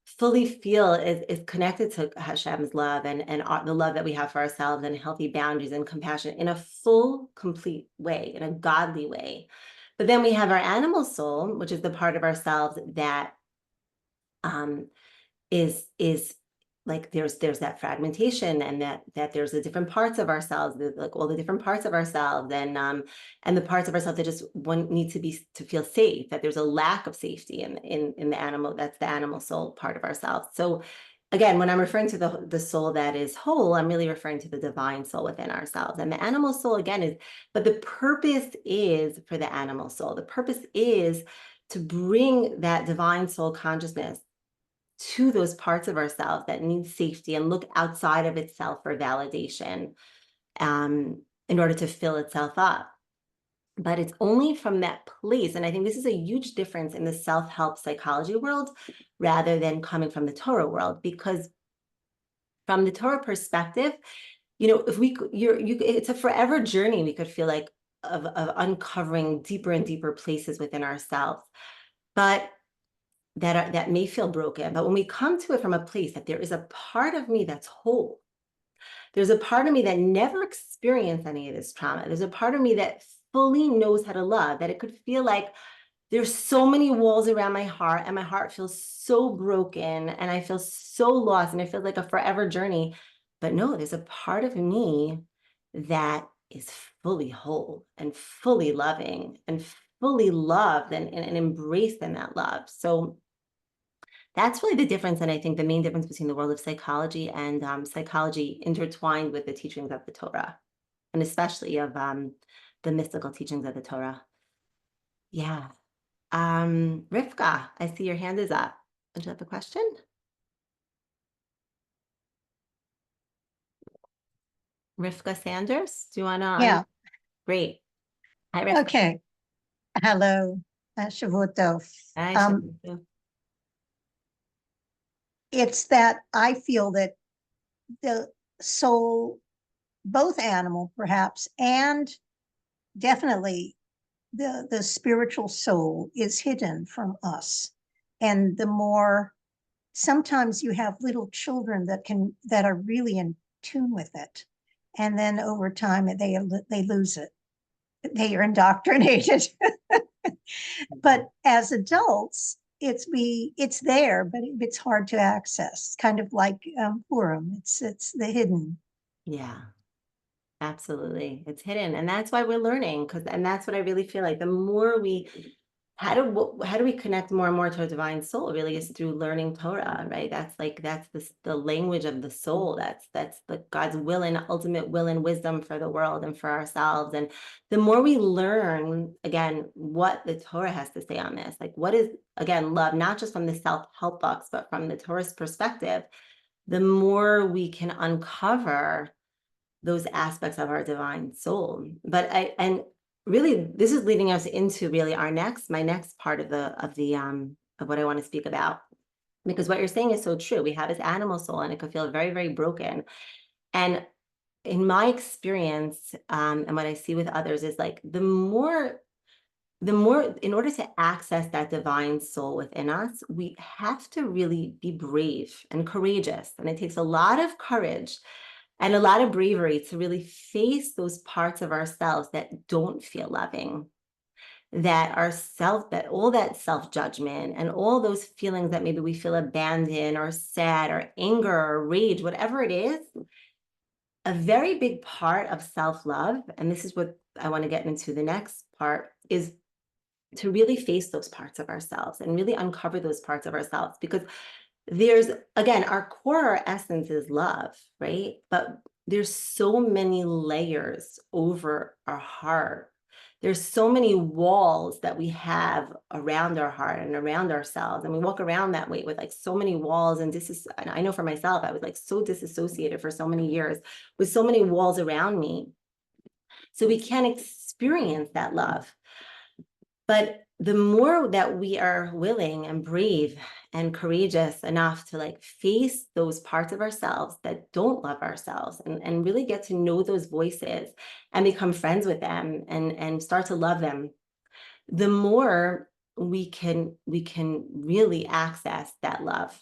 fully feel is connected to Hashem's love, and the love that we have for ourselves, and healthy boundaries and compassion in a full, complete way, in a godly way. But then we have our animal soul, which is the part of ourselves that um, is like, there's that fragmentation, and that there's the different parts of ourselves, like all the different parts of ourselves, and the parts of ourselves that just need to feel safe, that there's a lack of safety in the animal. That's the animal soul part of ourselves. So again, when I'm referring to the soul that is whole, I'm really referring to the divine soul within ourselves. And the animal soul, again, is, but the purpose is, for the animal soul, the purpose is to bring that divine soul consciousness to those parts of ourselves that need safety and look outside of itself for validation, in order to fill itself up. But it's only from that place. And I think this is a huge difference in the self-help psychology world rather than coming from the Torah world, because from the Torah perspective, if it's a forever journey, we could feel like, of uncovering deeper and deeper places within ourselves. But that may feel broken. But when we come to it from a place that there is a part of me that's whole, there's a part of me that never experienced any of this trauma. There's a part of me that fully knows how to love, that it could feel like there's so many walls around my heart, and my heart feels so broken, and I feel so lost, and it feels like a forever journey. But no, there's a part of me that is fully whole and fully loving and fully loved, and embraced in that love. So that's really the difference, and I think the main difference between the world of psychology and psychology intertwined with the teachings of the Torah, and especially of the mystical teachings of the Torah. Yeah. Rivka, I see your hand is up. Do you have a question? Rivka Sanders, do you want to? Yeah. Great. Hi, Rivka. Okay. Hello. Shavua Tov. Hi, Um, Shabbat. it's that I feel that the soul, both animal perhaps, and definitely the spiritual soul is hidden from us. And the more sometimes you have little children that are really in tune with it. And then over time they lose it. They are indoctrinated. But as adults, it's there, but it's hard to access. Kind of like Purim. It's the hidden. Yeah. Absolutely. It's hidden. And that's why we're learning and that's what I really feel like the more how do we connect more and more to our divine soul really is through learning Torah, right? That's the language of the soul. That's the God's will and ultimate will and wisdom for the world and for ourselves. And the more we learn, again, what the Torah has to say on this, like what is, again, love, not just from the self-help books, but from the Torah's perspective, the more we can uncover those aspects of our divine soul. And really this is leading us into really my next part of what I want to speak about, because what you're saying is so true. We have this animal soul and it can feel very, very broken. And in my experience, and what I see with others is like the more in order to access that divine soul within us, we have to really be brave and courageous. And it takes a lot of courage and a lot of bravery to really face those parts of ourselves that don't feel loving, that all that self-judgment and all those feelings that maybe we feel abandoned or sad or anger or rage, whatever it is. A very big part of self-love, and this is what I want to get into the next part, is to really face those parts of ourselves and really uncover those parts of ourselves, because there's, again, our core, our essence is love, right? But there's so many layers over our heart. There's so many walls that we have around our heart and around ourselves. And we walk around that way with like so many walls. And and I know for myself, I was like so disassociated for so many years with so many walls around me. So we can't experience that love. But the more that we are willing and brave and courageous enough to like face those parts of ourselves that don't love ourselves and really get to know those voices and become friends with them and start to love them, the more we can really access that love.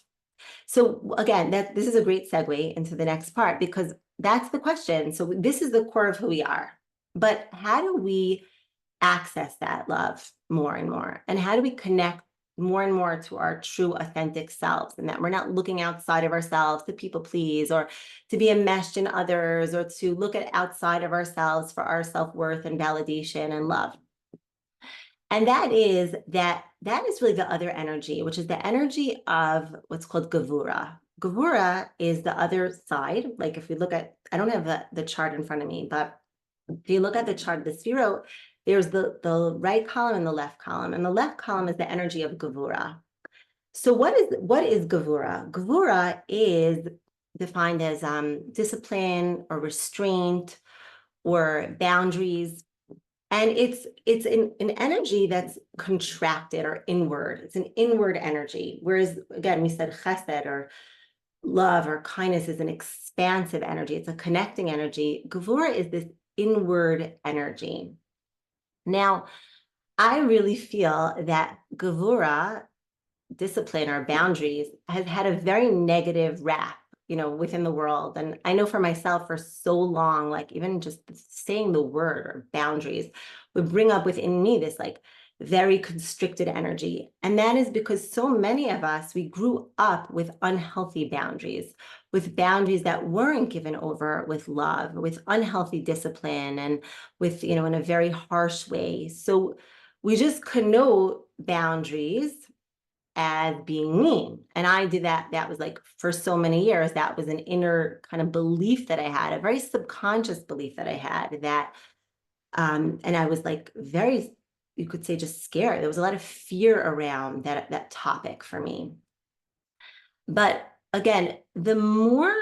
So again, this is a great segue into the next part, because that's the question. So this is the core of who we are. But how do we access that love more and more? And how do we connect more and more to our true authentic selves, and that we're not looking outside of ourselves to people please or to be enmeshed in others or to look at outside of ourselves for our self-worth and validation and love? And that is really the other energy, which is the energy of what's called Gevura. Gevura is the other side. Like if we look at, I don't have the chart in front of me, but if you look at the chart of the sefirot, there's the right column and the left column. And the left column is the energy of Gevura. So what is Gevura? Gevura is defined as discipline or restraint or boundaries. And it's an energy that's contracted or inward. It's an inward energy. Whereas, again, we said chesed or love or kindness is an expansive energy. It's a connecting energy. Gevura is this inward energy. Now, I really feel that Gevura, discipline or boundaries, has had a very negative rap, within the world. And I know for myself, for so long, like even just saying the word or boundaries would bring up within me this like very constricted energy. And that is because so many of us, we grew up with unhealthy boundaries, with boundaries that weren't given over with love, with unhealthy discipline, and with, in a very harsh way. So we just connote boundaries as being mean. And I did that. That was like for so many years, that was an inner kind of belief that I had, a very subconscious belief that I had, that And I was like very, you could say, just scared. There was a lot of fear around that topic for me. But again, the more,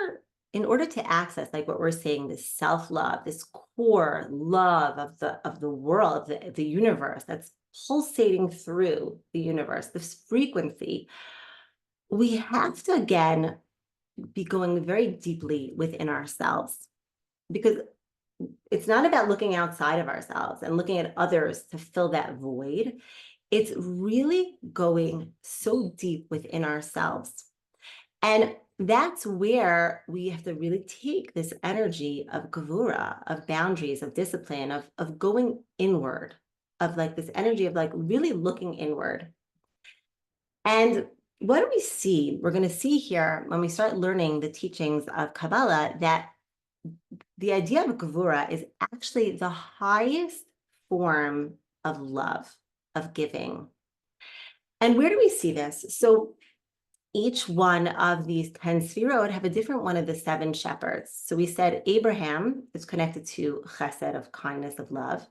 in order to access, like what we're saying, this self-love, this core love of the world, of the universe that's pulsating through the universe, this frequency, we have to again be going very deeply within ourselves, because it's not about looking outside of ourselves and looking at others to fill that void. It's really going so deep within ourselves. And that's where we have to really take this energy of gevura, of boundaries, of discipline, of going inward, of like this energy of like really looking inward. And what do we see? We're going to see here when we start learning the teachings of Kabbalah that the idea of gevura is actually the highest form of love, of giving. And where do we see this? So each one of these 10 sefirot have a different one of the 7 shepherds. So we said Abraham is connected to chesed, of kindness, of love.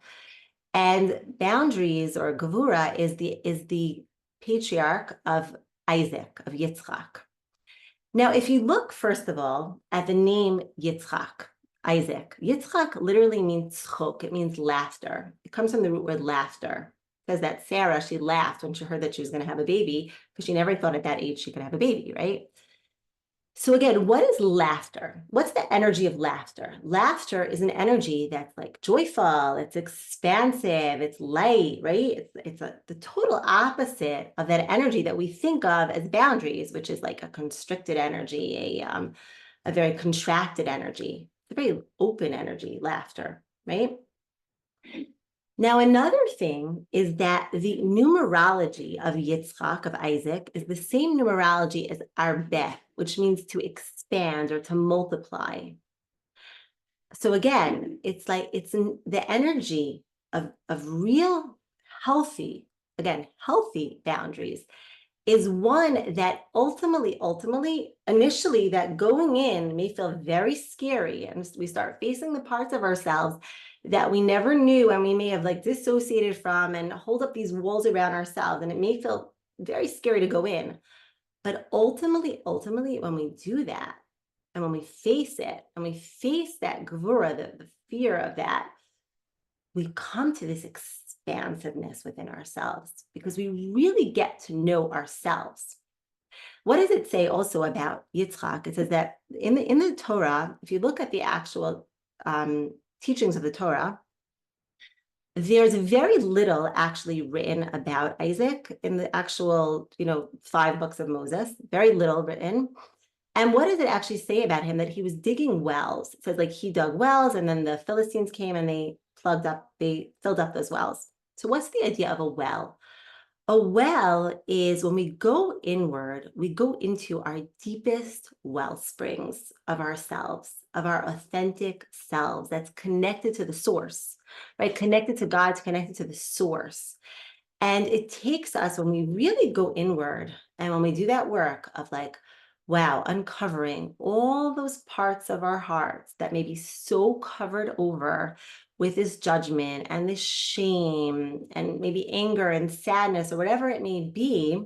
And boundaries, or gevura, is the patriarch of Isaac, of Yitzchak. Now, if you look, first of all, at the name Yitzchak, Isaac, Yitzchak literally means chok. It means laughter. It comes from the root word laughter. It says that Sarah, she laughed when she heard that she was going to have a baby, because she never thought at that age she could have a baby, right? So again, what is laughter? What's the energy of laughter? Laughter is an energy that's like joyful, it's expansive, it's light, right? It's the total opposite of that energy that we think of as boundaries, which is like a constricted energy, a very contracted energy. It's a very open energy, laughter, right? Now, another thing is that the numerology of Yitzchak, of Isaac, is the same numerology as Arbeh, which means to expand or to multiply. So again, it's like it's in the energy of real healthy, again, healthy boundaries is one that ultimately, initially, that going in may feel very scary, and we start facing the parts of ourselves that we never knew and we may have like dissociated from, and hold up these walls around ourselves, and it may feel very scary to go in. But ultimately, when we do that, and when we face it, and we face that gevura, the fear of that, we come to this expansiveness within ourselves, because we really get to know ourselves. What does it say also about Yitzchak? It says that in the Torah, if you look at the actual teachings of the Torah, there's very little actually written about Isaac in the actual, 5 books of Moses, very little written. And what does it actually say about him? That he was digging wells. It says like he dug wells, and then the Philistines came and they filled up those wells. So what's the idea of a well? A well is when we go inward, we go into our deepest wellsprings of ourselves, of our authentic selves that's connected to the source, right? Connected to God, connected to the source. And it takes us, when we really go inward and when we do that work of like, wow, uncovering all those parts of our hearts that may be so covered over with this judgment and this shame and maybe anger and sadness or whatever it may be,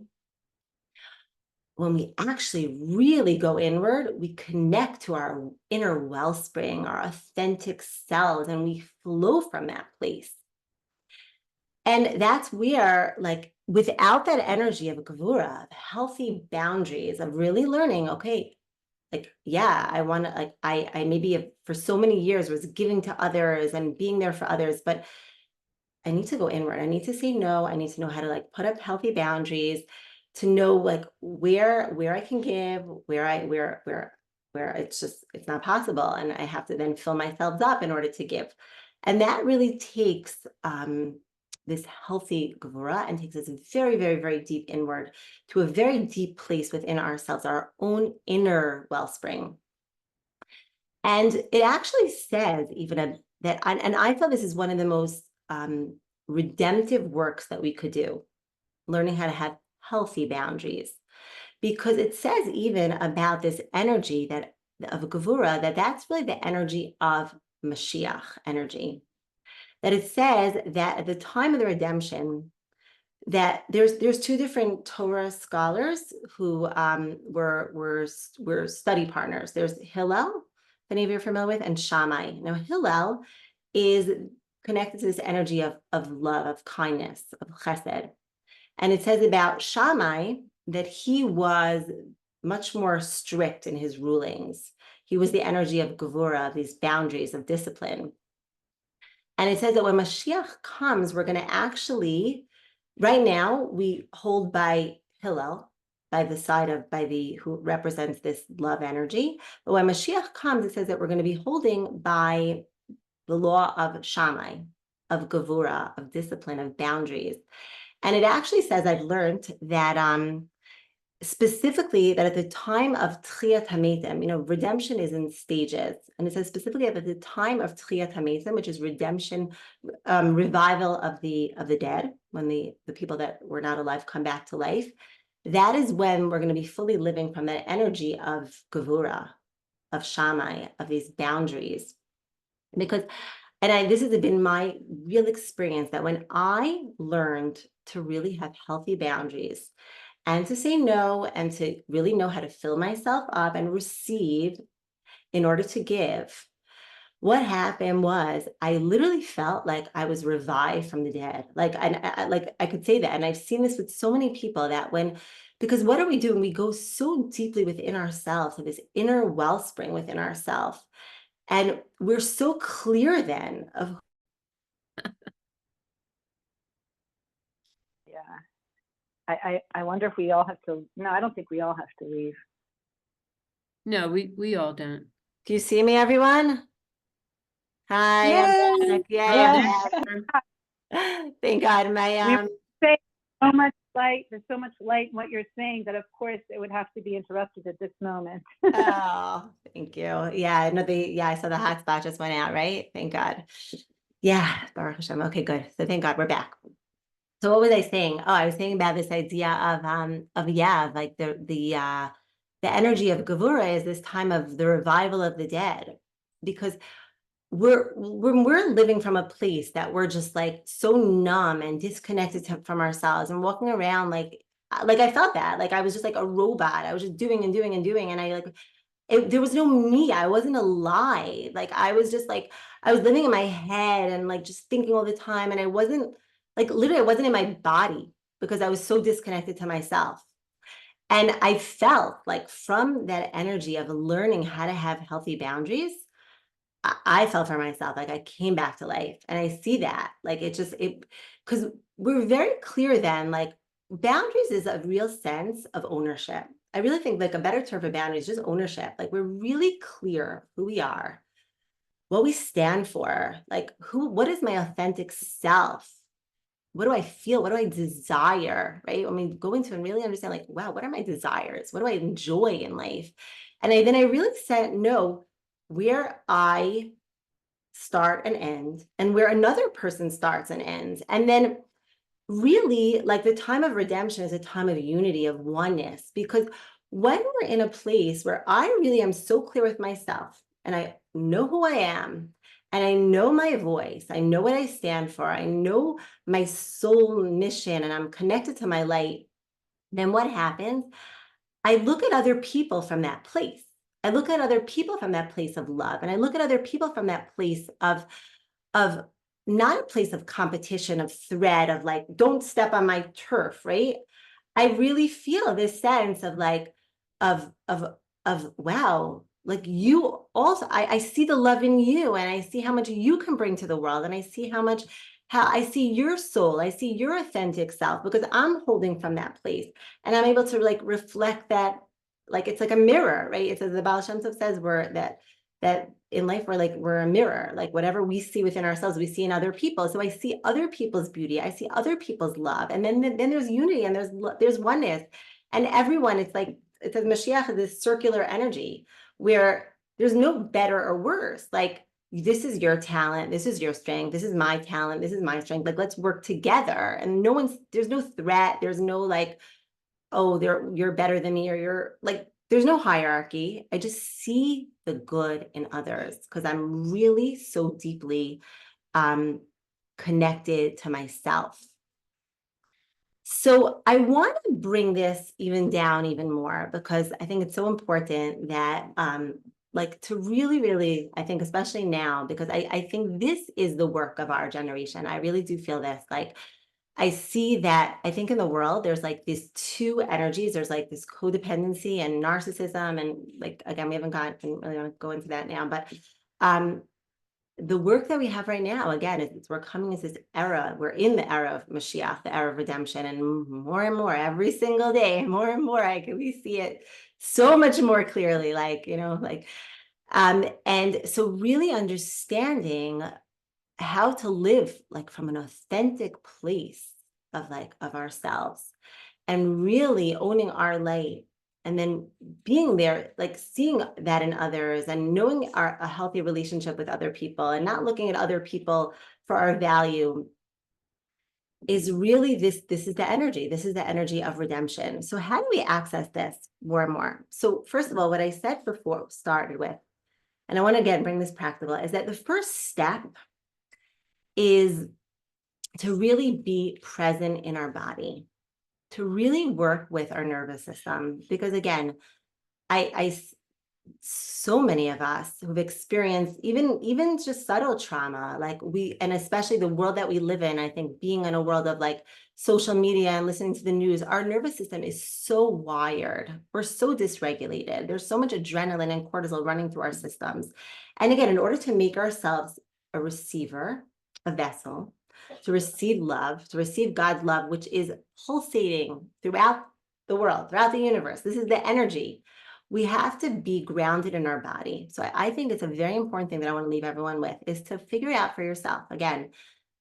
when we actually really go inward, we connect to our inner wellspring, our authentic selves, and we flow from that place. And that's where, like, without that energy of gevura, of healthy boundaries, of really learning, okay, like, yeah, I want to, like, I maybe for so many years was giving to others and being there for others, but I need to go inward. I need to say no. I need to know how to like put up healthy boundaries, to know like where I can give, where it's not possible, and I have to then fill myself up in order to give. And that really takes this healthy gevura and takes us very, very, very deep inward to a very deep place within ourselves, our own inner wellspring. And it actually says even that, and I feel this is one of the most redemptive works that we could do, learning how to have healthy boundaries, because it says even about this energy that of gevura, that's really the energy of Mashiach energy. that it says that at the time of the redemption, that there's two different Torah scholars who were study partners. There's Hillel, if any of you are familiar with, and Shammai. Now Hillel is connected to this energy of love, of kindness, of chesed. And it says about Shammai that he was much more strict in his rulings. He was the energy of gevura, of these boundaries of discipline. And it says that when Mashiach comes, we're going to actually, right now, we hold by Hillel, by the who represents this love energy. But when Mashiach comes, it says that we're going to be holding by the law of Shammai, of gevura, of discipline, of boundaries. And it actually says, I've learned that specifically that at the time of Tchiyat HaMetim, redemption is in stages. And it says specifically at the time of Tchiyat HaMetim, which is redemption, revival of the dead, when the people that were not alive come back to life. That is when we're going to be fully living from that energy of gevura, of Shammai, of these boundaries. Because this has been my real experience, that when I learned to really have healthy boundaries and to say no and to really know how to fill myself up and receive in order to give, what happened was I literally felt like I was revived from the dead. Like, I could say that. And I've seen this with so many people because what are we doing? We go so deeply within ourselves, to this inner wellspring within ourselves. And we're so clear then of. Yeah. I wonder if we all have to, no, I don't think we all have to leave. No, we all don't. Do you see me, everyone? Hi, Yay! I'm back. Yay, Yes. I'm back. Thank God. We say so much light. There's so much light in what you're saying that, of course, it would have to be interrupted at this moment. Oh, thank you. Yeah, no, I saw the hotspot just went out, right? Thank God. Yeah, Baruch Hashem. Okay, good. So thank God we're back. So what was I saying? Oh, I was saying about this idea of like the energy of Gevura is this time of the revival of the dead, because we're living from a place that we're just like so numb and disconnected from ourselves and walking around like I felt that like I was just like a robot. I was just doing and doing and doing, and there was no me. I wasn't alive. Like I was just like I was living in my head and like just thinking all the time, and I wasn't literally I wasn't in my body because I was so disconnected to myself. And I felt like from that energy of learning how to have healthy boundaries, I felt for myself, like I came back to life. And I see that, like, because we're very clear then, like boundaries is a real sense of ownership. I really think like a better term for boundaries is just ownership. Like we're really clear who we are, what we stand for, like what is my authentic self? What do I feel? What do I desire? Right? I mean, go into and really understand, like, wow, what are my desires? What do I enjoy in life? And then I really said, no, where I start and end, and where another person starts and ends. And then really, like the time of redemption is a time of unity, of oneness, because when we're in a place where I really am so clear with myself and I know who I am, and I know my voice, I know what I stand for, I know my soul mission, and I'm connected to my light, then what happens? I look at other people from that place. I look at other people from that place of love. And I look at other people from that place of not a place of competition, of threat, of like, don't step on my turf, right? I really feel this sense of like, of wow, like you also, I see the love in you, and I see how much you can bring to the world. And I see how I see your soul, I see your authentic self, because I'm holding from that place. And I'm able to like reflect that, like it's like a mirror, right? It says, the Baal Shem Tov says that in life we're a mirror, like whatever we see within ourselves, we see in other people. So I see other people's beauty, I see other people's love, and then there's unity, and there's oneness, and everyone. It's like it says Mashiach is this circular energy where there's no better or worse. Like this is your talent, this is your strength, this is my talent, this is my strength. Like let's work together, and there's no threat, there's no like, oh, you're better than me, or you're like, there's no hierarchy. I just see the good in others because I'm really so deeply connected to myself. So I want to bring this even down even more, because I think it's so important that like to really, really, I think especially now, because I think this is the work of our generation. I really do feel this. Like I see that, I think in the world, there's like these two energies. There's like this codependency and narcissism. And like, again, we haven't really want to go into that now, but the work that we have right now, again, we're coming into this era. We're in the era of Mashiach, the era of redemption, and more every single day, more and more, we see it so much more clearly. Like, and so really understanding how to live like from an authentic place of ourselves, and really owning our light, and then being there, like seeing that in others, and knowing a healthy relationship with other people, and not looking at other people for our value, is really this is the energy. This is the energy of redemption. So how do we access this more and more? So first of all, what I said before started with, and I want to again bring this practical, is that the first step is to really be present in our body, to really work with our nervous system. Because again, so many of us who've experienced even just subtle trauma, and especially the world that we live in, I think being in a world of like social media and listening to the news, our nervous system is so wired. We're so dysregulated. There's so much adrenaline and cortisol running through our systems. And again, in order to make ourselves a receiver, a vessel, to receive love, to receive God's love, which is pulsating throughout the world, throughout the universe. This is the energy. We have to be grounded in our body. So I think it's a very important thing that I want to leave everyone with, is to figure out for yourself. Again,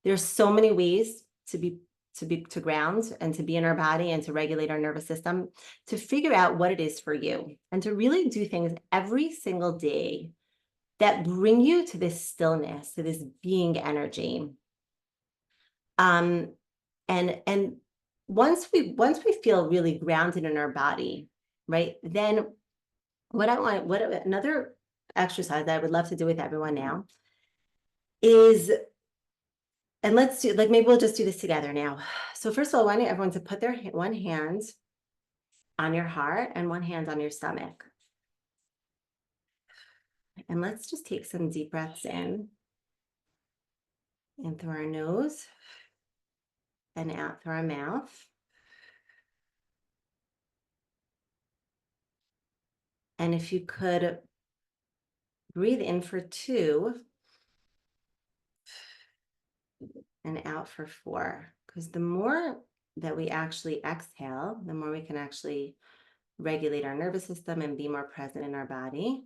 there's so many ways to ground and to be in our body and to regulate our nervous system, to figure out what it is for you, and to really do things every single day that bring you to this stillness, to this being energy. And once we feel really grounded in our body, right, then another exercise that I would love to do with everyone now is, and let's do, like, maybe we'll just do this together now. So first of all, I want everyone to put their one hand on your heart and one hand on your stomach. And let's just take some deep breaths in through our nose and out through our mouth. And if you could breathe in for 2 and out for 4, because the more that we actually exhale, the more we can actually regulate our nervous system and be more present in our body.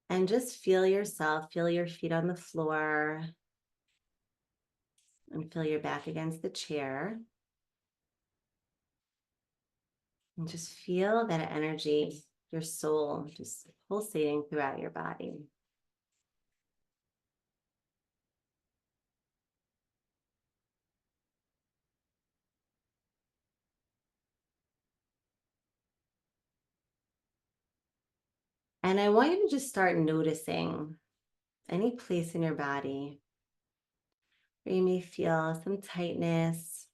And just feel yourself, feel your feet on the floor, and feel your back against the chair. And just feel that energy, your soul, just pulsating throughout your body. And I want you to just start noticing any place in your body where you may feel some tightness,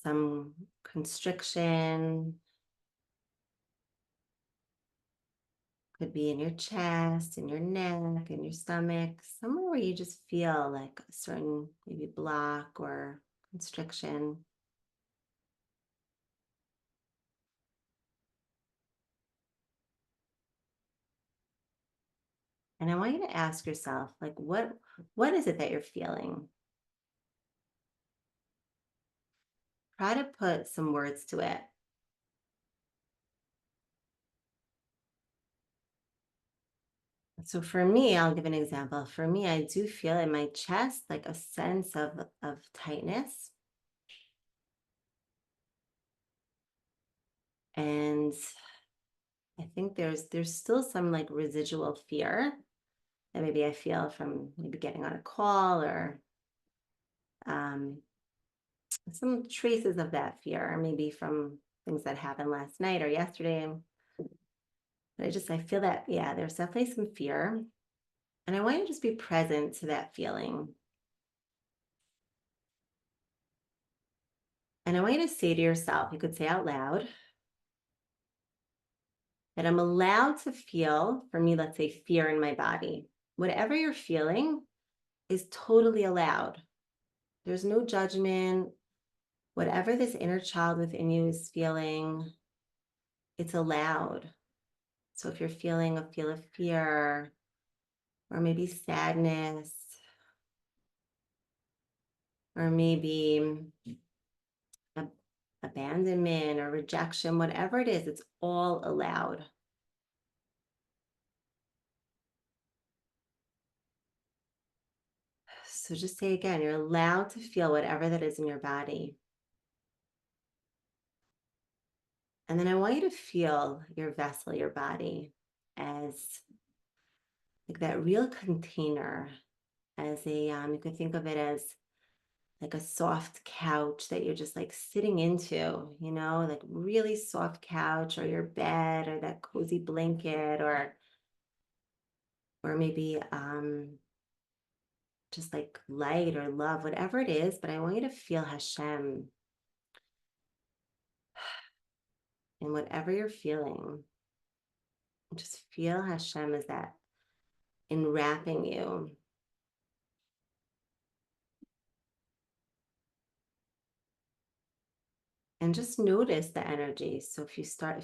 some constriction. Could be in your chest, in your neck, in your stomach, somewhere where you just feel like a certain maybe block or constriction. And I want you to ask yourself, like, what is it that you're feeling? Try to put some words to it. So for me, I'll give an example. For me, I do feel in my chest like a sense of tightness. And I think there's still some like residual fear that maybe I feel from maybe getting on a call, or some traces of that fear, maybe from things that happened last night or yesterday. But I feel that, yeah, there's definitely some fear. And I want you to just be present to that feeling. And I want you to say to yourself, you could say out loud, that I'm allowed to feel, for me, let's say fear in my body. Whatever you're feeling is totally allowed. There's no judgment. Whatever this inner child within you is feeling, it's allowed. So if you're feeling a feel of fear, or maybe sadness, or maybe abandonment or rejection, whatever it is, it's all allowed. So just say again, you're allowed to feel whatever that is in your body. And then I want you to feel your vessel, your body, as like that real container, as a, you could think of it as like a soft couch that you're just like sitting into, like really soft couch, or your bed, or that cozy blanket, or maybe just like light or love, whatever it is. But I want you to feel Hashem in whatever you're feeling. Just feel Hashem as that enwrapping you. And just notice the energy. So if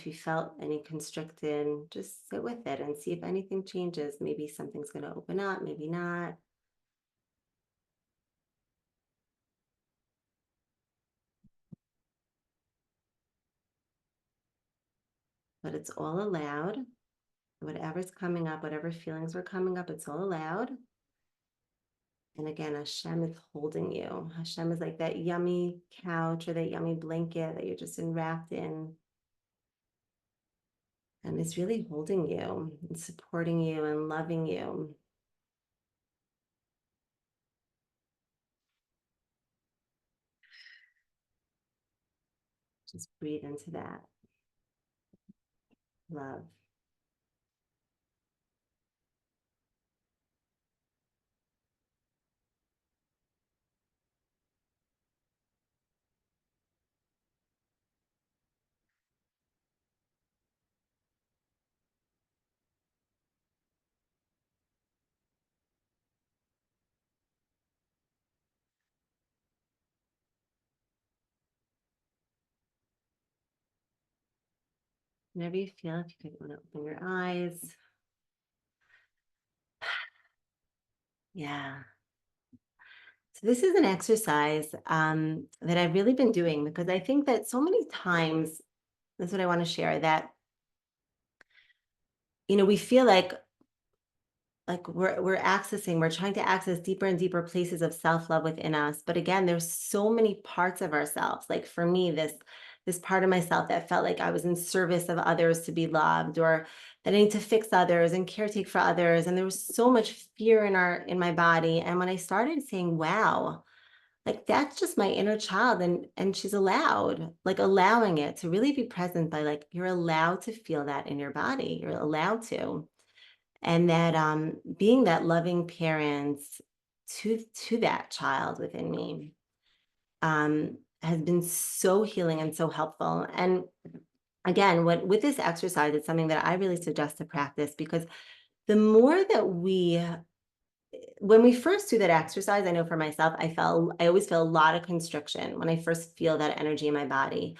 you felt any constricted, just sit with it and see if anything changes. Maybe something's going to open up, maybe not. But it's all allowed. Whatever's coming up, whatever feelings are coming up, it's all allowed. And again, Hashem is holding you. Hashem is like that yummy couch or that yummy blanket that you're just enwrapped in. And it's really holding you and supporting you and loving you. Just breathe into that love. Whenever you feel, if you could want to open your eyes. Yeah. So this is an exercise that I've really been doing, because I think that so many times, that's what I want to share, that, we feel like we're trying to access deeper and deeper places of self-love within us. But again, there's so many parts of ourselves. Like for me, this part of myself that felt like I was in service of others to be loved, or that I need to fix others and caretake for others. And there was so much fear in my body. And when I started saying, wow, like that's just my inner child, and she's allowing it to really be present, by like, you're allowed to feel that in your body. You're allowed to. And that being that loving parent to that child within me has been so healing and so helpful. And again, with this exercise, it's something that I really suggest to practice, because the more that when we first do that exercise, I know for myself, I always feel a lot of constriction when I first feel that energy in my body.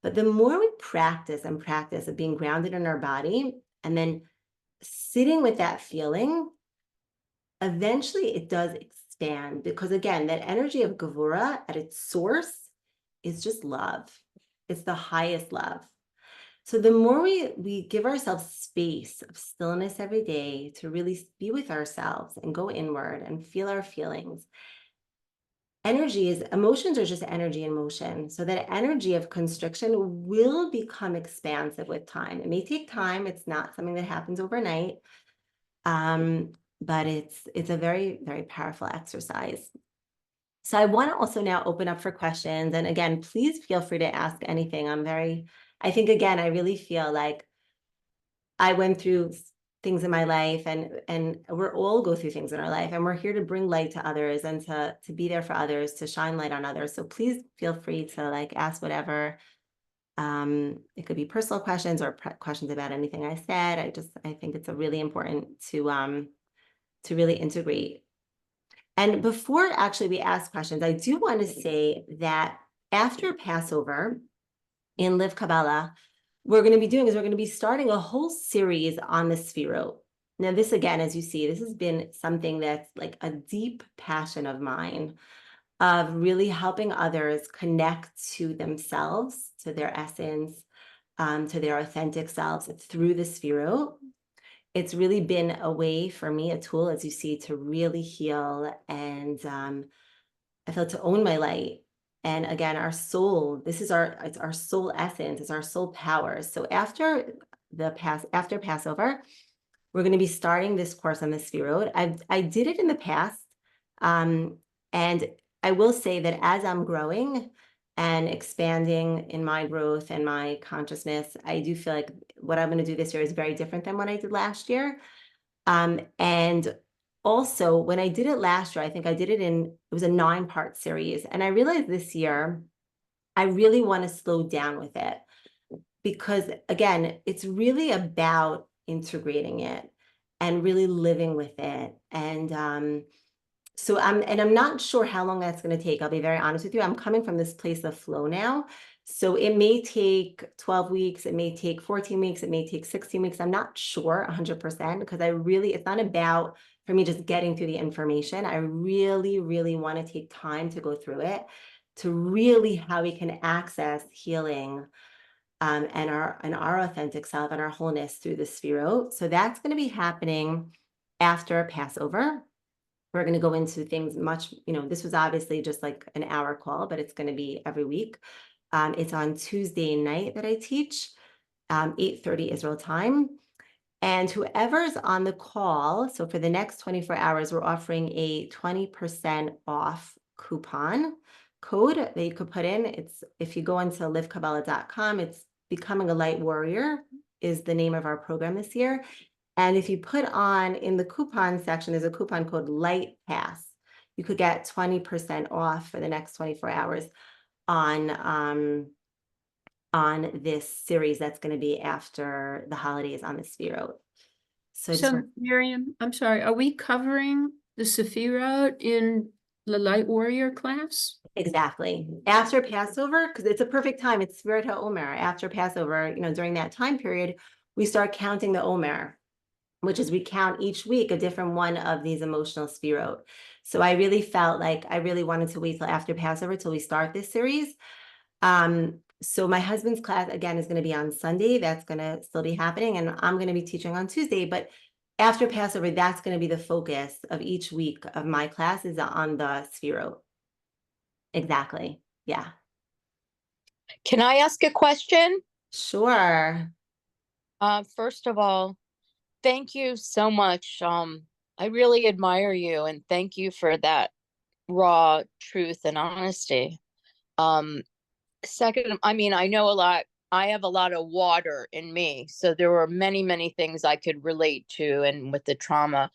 But the more we practice and practice of being grounded in our body, and then sitting with that feeling, eventually it does expand, because again, that energy of Gevura at its source is just love. It's the highest love. So the more we give ourselves space of stillness every day to really be with ourselves and go inward and feel our feelings. Emotions are just energy in motion. So that energy of constriction will become expansive with time. It may take time. It's not something that happens overnight. but it's a very, very powerful exercise. So I want to also now open up for questions. And again, please feel free to ask anything. I think again, I really feel like I went through things in my life, and we're all go through things in our life, and we're here to bring light to others and to be there for others, to shine light on others. So please feel free to like ask whatever. It could be personal questions or questions about anything I said. I think it's a really important to really integrate. And before actually we ask questions, I do want to say that after Passover in Live Kabbalah, we're going to be starting a whole series on the sefirot. Now, this again, as you see, this has been something that's like a deep passion of mine, of really helping others connect to themselves, to their essence, to their authentic selves through the sefirot. It's really been a way for me, a tool, as you see, to really heal and I feel to own my light. And again, our soul, it's our soul essence, it's our soul power. So after Passover, we're going to be starting this course on the sefirot. I did it in the past. And I will say that as I'm growing and expanding in my growth and my consciousness, I do feel like what I'm going to do this year is very different than what I did last year. And also, when I did it last year, I think it was a 9-part series. And I realized this year, I really want to slow down with it because, again, it's really about integrating it and really living with it. And so I'm not sure how long that's going to take. I'll be very honest with you. I'm coming from this place of flow now. So it may take 12 weeks, it may take 14 weeks, it may take 16 weeks. I'm not sure 100% because it's not about for me just getting through the information. I really, really want to take time to go through it to really how we can access healing and our authentic self and our wholeness through the sefirot. So that's going to be happening after Passover. We're going to go into things much, this was obviously just like an hour call, but it's going to be every week. It's on Tuesday night that I teach, 8:30 Israel time. And whoever's on the call, so for the next 24 hours, we're offering a 20% off coupon code that you could put in. It's if you go into livekabbalah.com, it's Becoming a Light Warrior is the name of our program this year. And if you put on in the coupon section, there's a coupon code Light Pass. You could get 20% off for the next 24 hours on this series that's going to be after the holidays on the sefirot. So Miriam, I'm sorry, are we covering the sefirot in the Light Warrior class? Exactly. After Passover, because it's a perfect time, it's Sefirot HaOmer. After Passover, during that time period, we start counting the Omer, which is we count each week a different one of these emotional sefirot. So I really felt like I really wanted to wait till after Passover till we start this series. So my husband's class, again, is going to be on Sunday. That's going to still be happening. And I'm going to be teaching on Tuesday. But after Passover, that's going to be the focus of each week of my class is on the sefirot. Exactly. Yeah. Can I ask a question? Sure. First of all, thank you so much. I really admire you and thank you for that raw truth and honesty. Second, I mean, I know a lot. I have a lot of water in me, so there were many, many things I could relate to, and with the trauma.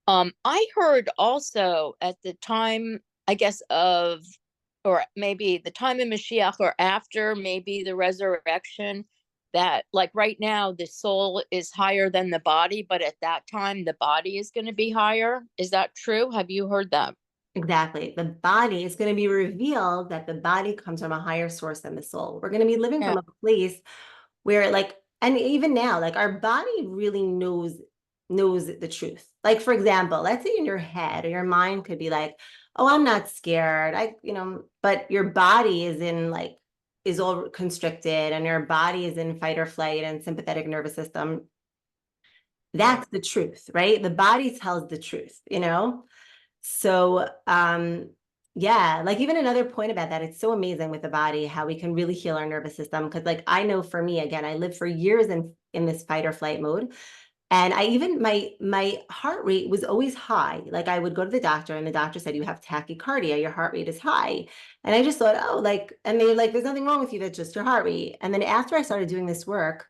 I heard also at the time, I guess, or maybe the time of Mashiach or after maybe the resurrection, that like right now the soul is higher than the body, but at that time the body is going to be higher. Is that true? Have you heard that? Exactly. The body is going to be revealed that the body comes from a higher source than the soul. We're going to be living from a place where and even now, like our body really knows the truth. Like, for example, let's say in your head or your mind could be like, oh, I'm not scared. But your body is all constricted and your body is in fight or flight and sympathetic nervous system. That's the truth, right? The body tells the truth, So, yeah, like even another point about that, it's so amazing with the body, how we can really heal our nervous system. Cause I know for me, again, I lived for years in this fight or flight mode. And I even, my heart rate was always high. Like I would go to the doctor and the doctor said, you have tachycardia, your heart rate is high. And I just thought, oh, like, and they like, there's nothing wrong with you, that's just your heart rate. And then after I started doing this work,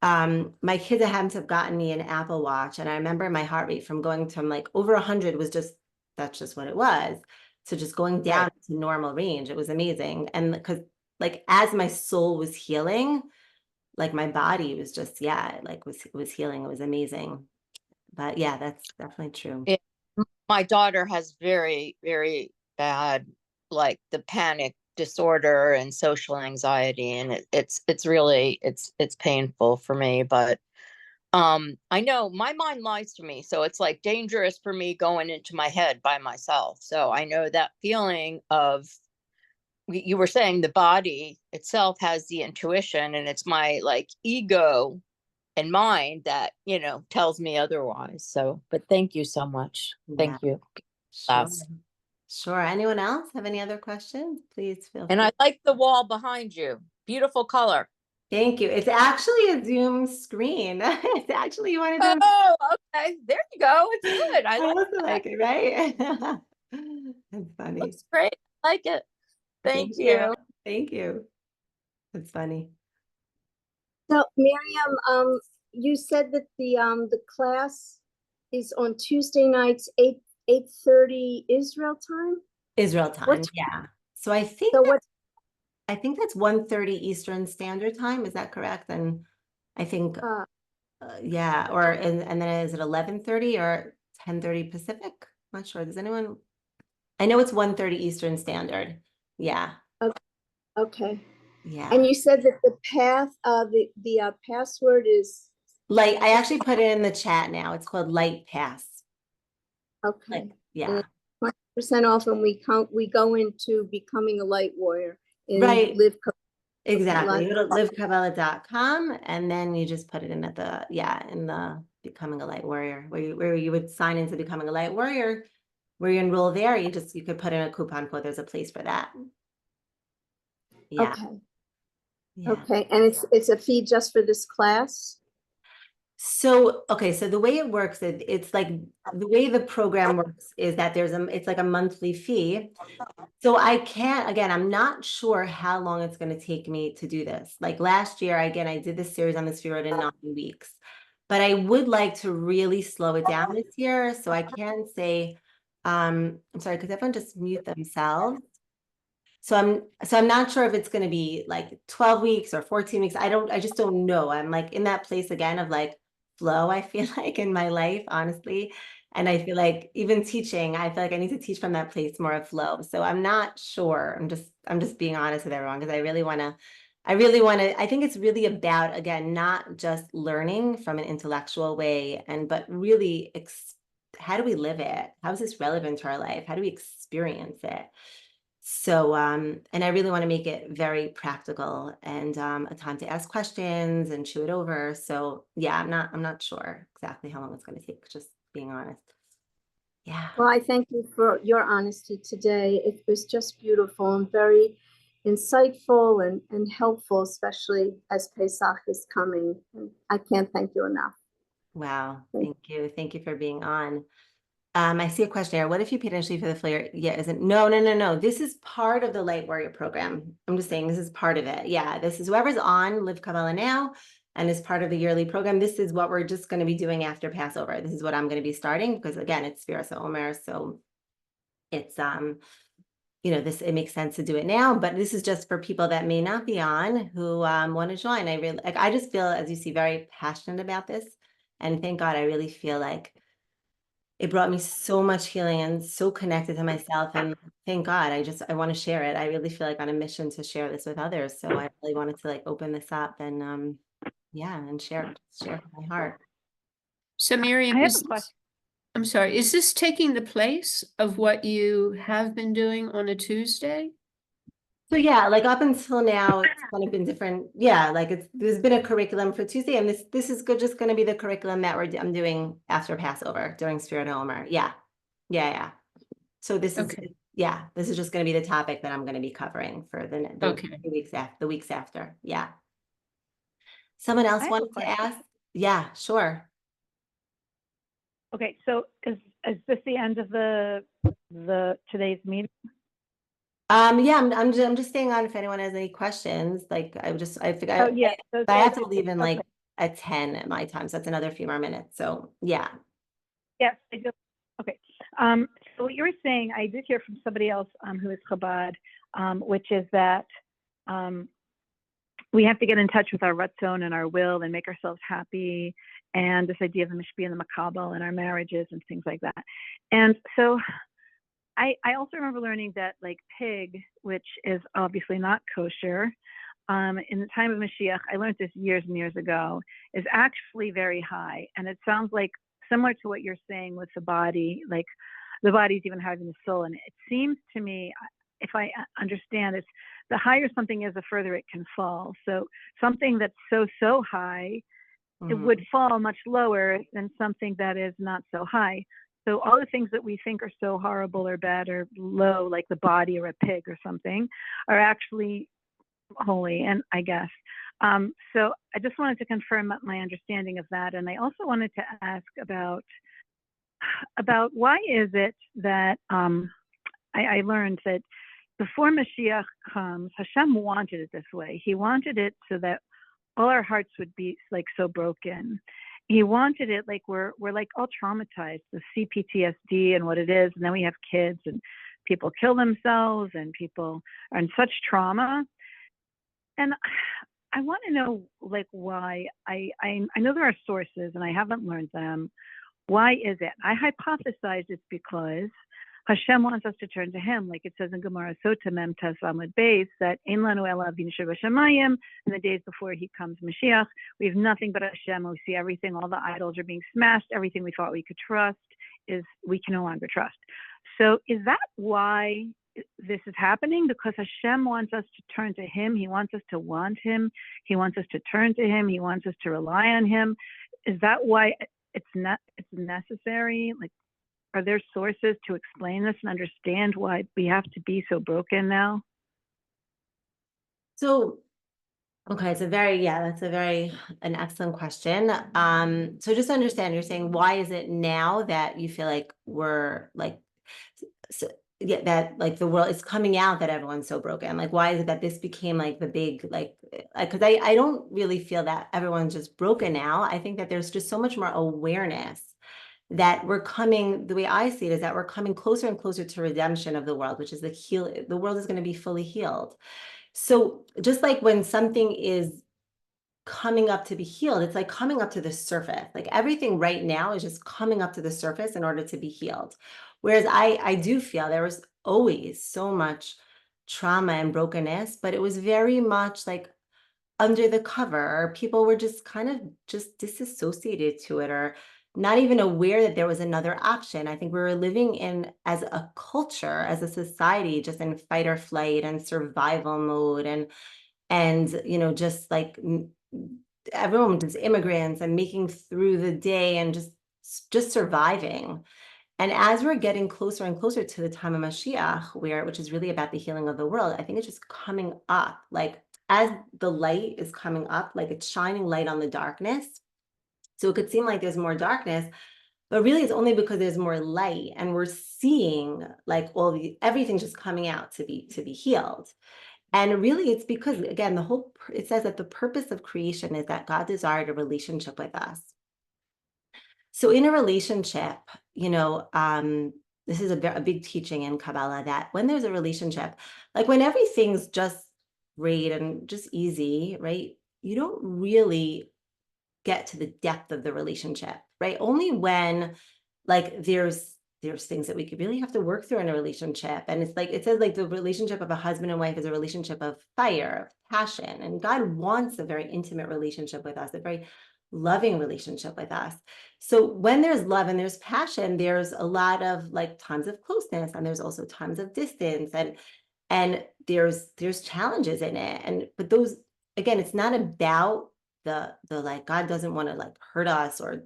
my kids happened to have gotten me an Apple Watch. And I remember my heart rate from going from like over 100 was just, that's just what it was. So just going down Right. to normal range, it was amazing. And because like as my soul was healing, like my body was just, yeah, like was healing. It was amazing. But yeah, that's definitely true. It, my daughter has very, very bad, like the panic disorder and social anxiety, and it's really it's painful for me. But I know my mind lies to me, so it's like dangerous for me going into my head by myself. So I know that feeling of you were saying the body itself has the intuition, and it's my like ego and mind that tells me otherwise. So but thank you so much. Yeah, Thank you. sure. Class. Sure. Anyone else have any other questions? Please feel And free. I like the wall behind you. Beautiful color. Thank you. It's actually a Zoom screen. It's actually one of those. Oh, okay, there you go. It's good. I I like also that. like it, right? That's funny. Looks great. I like it. Thank Thank you. you. Thank you. That's funny. So Miriam, you said that the class is on Tuesday nights, 8:30 Israel time? Israel time. What, Yeah. So I think so what, that's 1:30 Eastern Standard Time. Is that correct? And I think uh, yeah, or and then is it 11:30 or 10:30 Pacific? Not sure. Does anyone? I know it's 1:30 Eastern Standard. Yeah. okay. Yeah. And you said that the password is, Light. I actually put it in the chat now. It's called Light Pass. okay. Like, And yeah. it's 20% off, and we go into becoming a light warrior in Right. live. Exactly. You go to livekabbalah.com and then you just put it in at the, in the becoming a light warrior, where you would sign into becoming a light warrior, where you enroll there, you could put in a coupon code. There's a place for that. Yeah. Okay, Yeah. okay. And it's a fee just for this class? So, okay, so the way it works, it's like the way the program works is that it's like a monthly fee. So I can't, again, I'm not sure how long it's going to take me to do this. Like last year, again, I did this series on the sefirot in 9 weeks, but I would like to really slow it down this year. So I can say, I'm sorry, because everyone just mute themselves. So I'm not sure if it's going to be like 12 weeks or 14 weeks. I just don't know. I'm like in that place again of like flow, I feel like in my life, honestly. And I feel like even teaching, I feel like I need to teach from that place more of flow. So I'm not sure. I'm just being honest with everyone because I really want to, I think it's really about, again, not just learning from an intellectual way but really how do we live it? How is this relevant to our life? How do we experience it? So, and I really want to make it very practical and a time to ask questions and chew it over. So yeah, I'm not sure exactly how long it's going to take, just being honest. Yeah. Well, I thank you for your honesty today. It was just beautiful and very insightful and helpful, especially as Pesach is coming. And I can't thank you enough. Wow. Thank you. Thank you for being on. I see a question here. What if you paid initially for the flare? Yeah, isn't no. This is part of the Light Warrior program. I'm just saying this is part of it. Yeah, this is whoever's on Live Kabbalah now and is part of the yearly program. This is what we're just going to be doing after Passover. This is what I'm going to be starting because again, it's Sefirot Omer, so it's it makes sense to do it now, but this is just for people that may not be on who want to join. I just feel, as you see, very passionate about this, and thank God I really feel like it brought me so much healing and so connected to myself. And thank God, I want to share it. I really feel like on a mission to share this with others. So I really wanted to like open this up and and share from my heart. So Miriam, I have a question. I'm sorry, is this taking the place of what you have been doing on a Tuesday? So yeah, like up until now, it's kind of been different. Yeah, like there's been a curriculum for Tuesday, and this is just going to be the curriculum that I'm doing after Passover during Sefirot Omer. Yeah. So this is Okay. this is just going to be the topic that I'm going to be covering for the Okay. weeks after. Yeah. Someone else I have a wanted to question. ask? Yeah, sure. Okay, so is this the end of the today's meeting? Yeah, I'm just staying on if anyone has any questions. Like I think Oh, yeah. I have to leave in Okay. like at 10 at my time, so that's another few more minutes. So yeah. Yes, I do. Okay. So what you were saying, I did hear from somebody else who is Chabad, which is that we have to get in touch with our ratzon and our will and make ourselves happy, and this idea of the mishpi and the makabel in our marriages and things like that. And so I also remember learning that like pig, which is obviously not kosher, in the time of Mashiach, I learned this years and years ago, is actually very high. And it sounds like similar to what you're saying with the body, like the body's even higher than the soul. And it seems to me, if I understand it, the higher something is, the further it can fall. So something that's so high, it would fall much lower than something that is not so high. So all the things that we think are so horrible or bad or low, like the body or a pig or something, are actually holy, and I guess. So I just wanted to confirm my understanding of that. And I also wanted to ask about why is it that I learned that before Mashiach comes, Hashem wanted it this way. He wanted it so that all our hearts would be like so broken. He wanted it like we're like all traumatized, the CPTSD and what it is. And then we have kids and people kill themselves and people are in such trauma. And I want to know like why. I know there are sources and I haven't learned them. Why is it? I hypothesize it's because Hashem wants us to turn to Him, like it says in Gemara Sota Mem Tes Amud Beis, that Ein Lanu Ela V'Nisher B'Shamayim. In the days before He comes, Mashiach, we have nothing but Hashem. We see everything. All the idols are being smashed. Everything we thought we could trust we can no longer trust. So is that why this is happening? Because Hashem wants us to turn to Him. He wants us to want Him. He wants us to turn to Him. He wants us to rely on Him. Is that why it's necessary? Like, are there sources to explain this and understand why we have to be so broken now? So, okay, that's an excellent question. So just to understand, you're saying, why is it now that you feel like we're like, so, yeah, that like the world is coming out that everyone's so broken? Like, why is it that this became like the big, like, because I don't really feel that everyone's just broken now. I think that there's just so much more awareness that we're coming, the way I see it is that we're coming closer and closer to redemption of the world, which is the world is going to be fully healed. So just like when something is coming up to be healed, it's like coming up to the surface. Like everything right now is just coming up to the surface in order to be healed. Whereas I do feel there was always so much trauma and brokenness, but it was very much like under the cover. People were just kind of just disassociated to it, or not even aware that there was another option. I think we were living in, as a culture, as a society, just in fight or flight and survival mode, and just like everyone was immigrants and making through the day and just surviving. And as we're getting closer and closer to the time of Mashiach, which is really about the healing of the world, I think it's just coming up. Like as the light is coming up, like it's shining light on the darkness. So it could seem like there's more darkness, but really it's only because there's more light, and we're seeing like everything just coming out to be healed. And really it's because, again, it says that the purpose of creation is that God desired a relationship with us. So in a relationship, this is a big teaching in Kabbalah, that when there's a relationship, like when everything's just great and just easy, right? You don't really get to the depth of the relationship, right? Only when like there's things that we could really have to work through in a relationship. And it's like, it says like the relationship of a husband and wife is a relationship of fire, of passion. And God wants a very intimate relationship with us, a very loving relationship with us. So when there's love and there's passion, there's a lot of like times of closeness, and there's also times of distance, and there's challenges in it. But those, again, it's not about the like, God doesn't want to like hurt us, or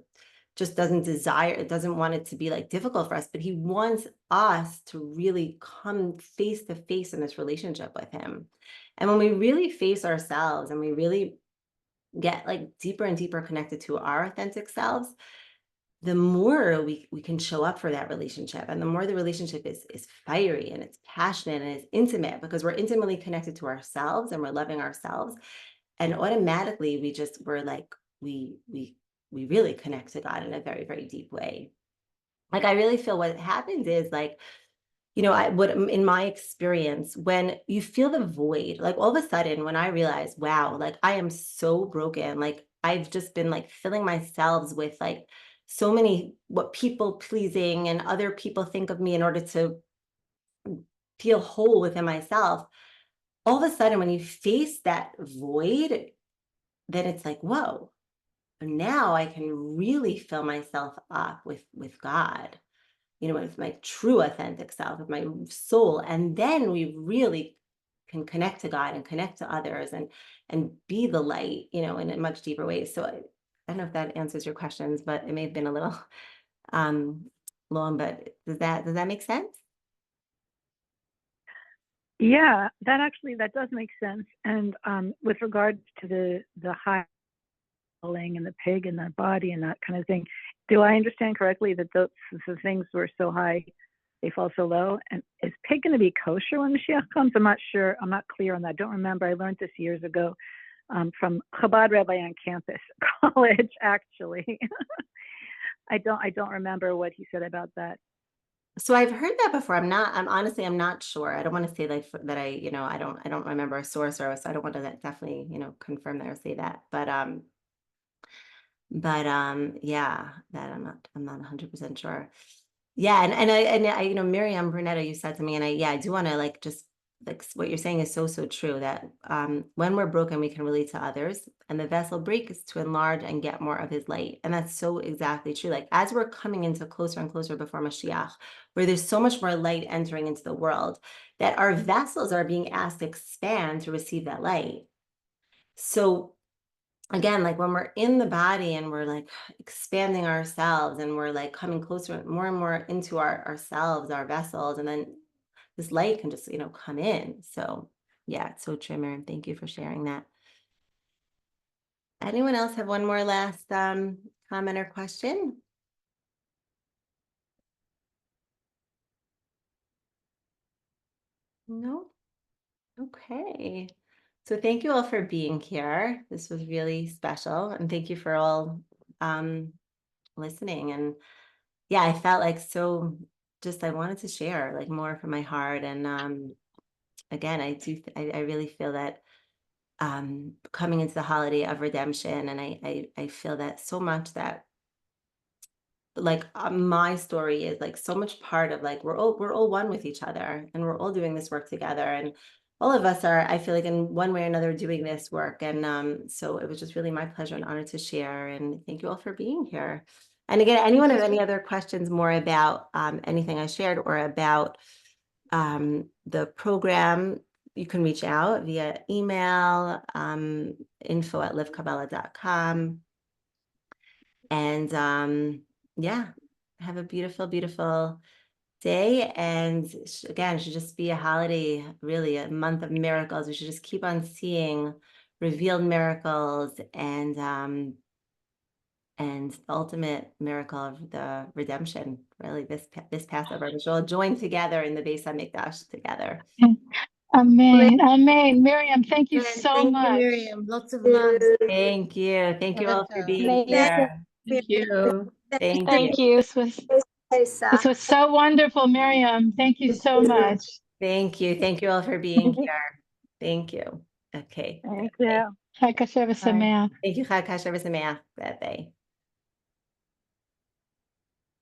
just doesn't want it to be like difficult for us, but He wants us to really come face to face in this relationship with Him. And when we really face ourselves and we really get like deeper and deeper connected to our authentic selves, the more we can show up for that relationship, and the more the relationship is fiery and it's passionate and it's intimate, because we're intimately connected to ourselves and we're loving ourselves, and automatically we're like we really connect to God in a very, very deep way. Like, I really feel what happens is, like, in my experience, when you feel the void, like, all of a sudden, when I realize, wow, like, I am so broken, like, I've just been, like, filling myself with, like, so many what people pleasing and other people think of me in order to feel whole within myself. All of a sudden, when you face that void, then it's like, whoa, now I can really fill myself up with God, with my true authentic self, with my soul. And then we really can connect to God and connect to others and be the light, in a much deeper way. So I don't know if that answers your questions, but it may have been a little um long, but does that make sense? Yeah, that does make sense. And with regards to the high and the pig and the body and that kind of thing, do I understand correctly that those the things were so high, they fall so low? And is pig going to be kosher when Mashiach comes? I'm not sure. I'm not clear on that. I don't remember. I learned this years ago from Chabad rabbi on campus college. Actually, I don't remember what he said about that. So I've heard that before. I'm honestly, I'm not sure. I don't want to say like that I don't remember a source, or so I don't want to definitely, confirm that or say that. But yeah, that I'm not 100% sure. Yeah, and I Miriam Brunetta, you said to me, and I do want to, like, just, like, what you're saying is so, so true, that when we're broken, we can relate to others, and the vessel breaks to enlarge and get more of his light. And that's so exactly true. Like, as we're coming into closer and closer before Mashiach, where there's so much more light entering into the world, that our vessels are being asked to expand to receive that light. So again, like, when we're in the body and we're, like, expanding ourselves and we're, like, coming closer more and more into ourselves, our vessels, and then this light can just, come in. So yeah, it's so true, Miriam. Thank you for sharing that. Anyone else have one more last comment or question? No? Okay. So thank you all for being here. This was really special. And thank you for all listening. And yeah, I felt like I wanted to share, like, more from my heart. And again, I really feel that coming into the holiday of redemption, and I feel that so much, that, like, my story is, like, so much part of, like, we're all one with each other, and we're all doing this work together, and all of us are, I feel like, in one way or another, doing this work. And so it was just really my pleasure and honor to share, and thank you all for being here. And again, anyone have any other questions more about anything I shared, or about the program, you can reach out via email, info@livekabbalah.com. And yeah, have a beautiful, beautiful day. And again, it should just be a holiday, really a month of miracles. We should just keep on seeing revealed miracles, and the ultimate miracle of the redemption, really, this Passover. We should all join together in the Beis HaMikdash together. Amen. Amen. Miriam, thank you And so thank you, much. Miriam. Lots of love. Thank you. Thank you all for being Amazing. here. Thank you. Thank you. Thank you. This was so wonderful, Miriam. Thank you so much. Thank you. Thank you all for being here. Thank you. Okay. Thank Bye. you. Chag Kasher v'Sameach. Thank you. Chag Kasher v'Sameach. Bye.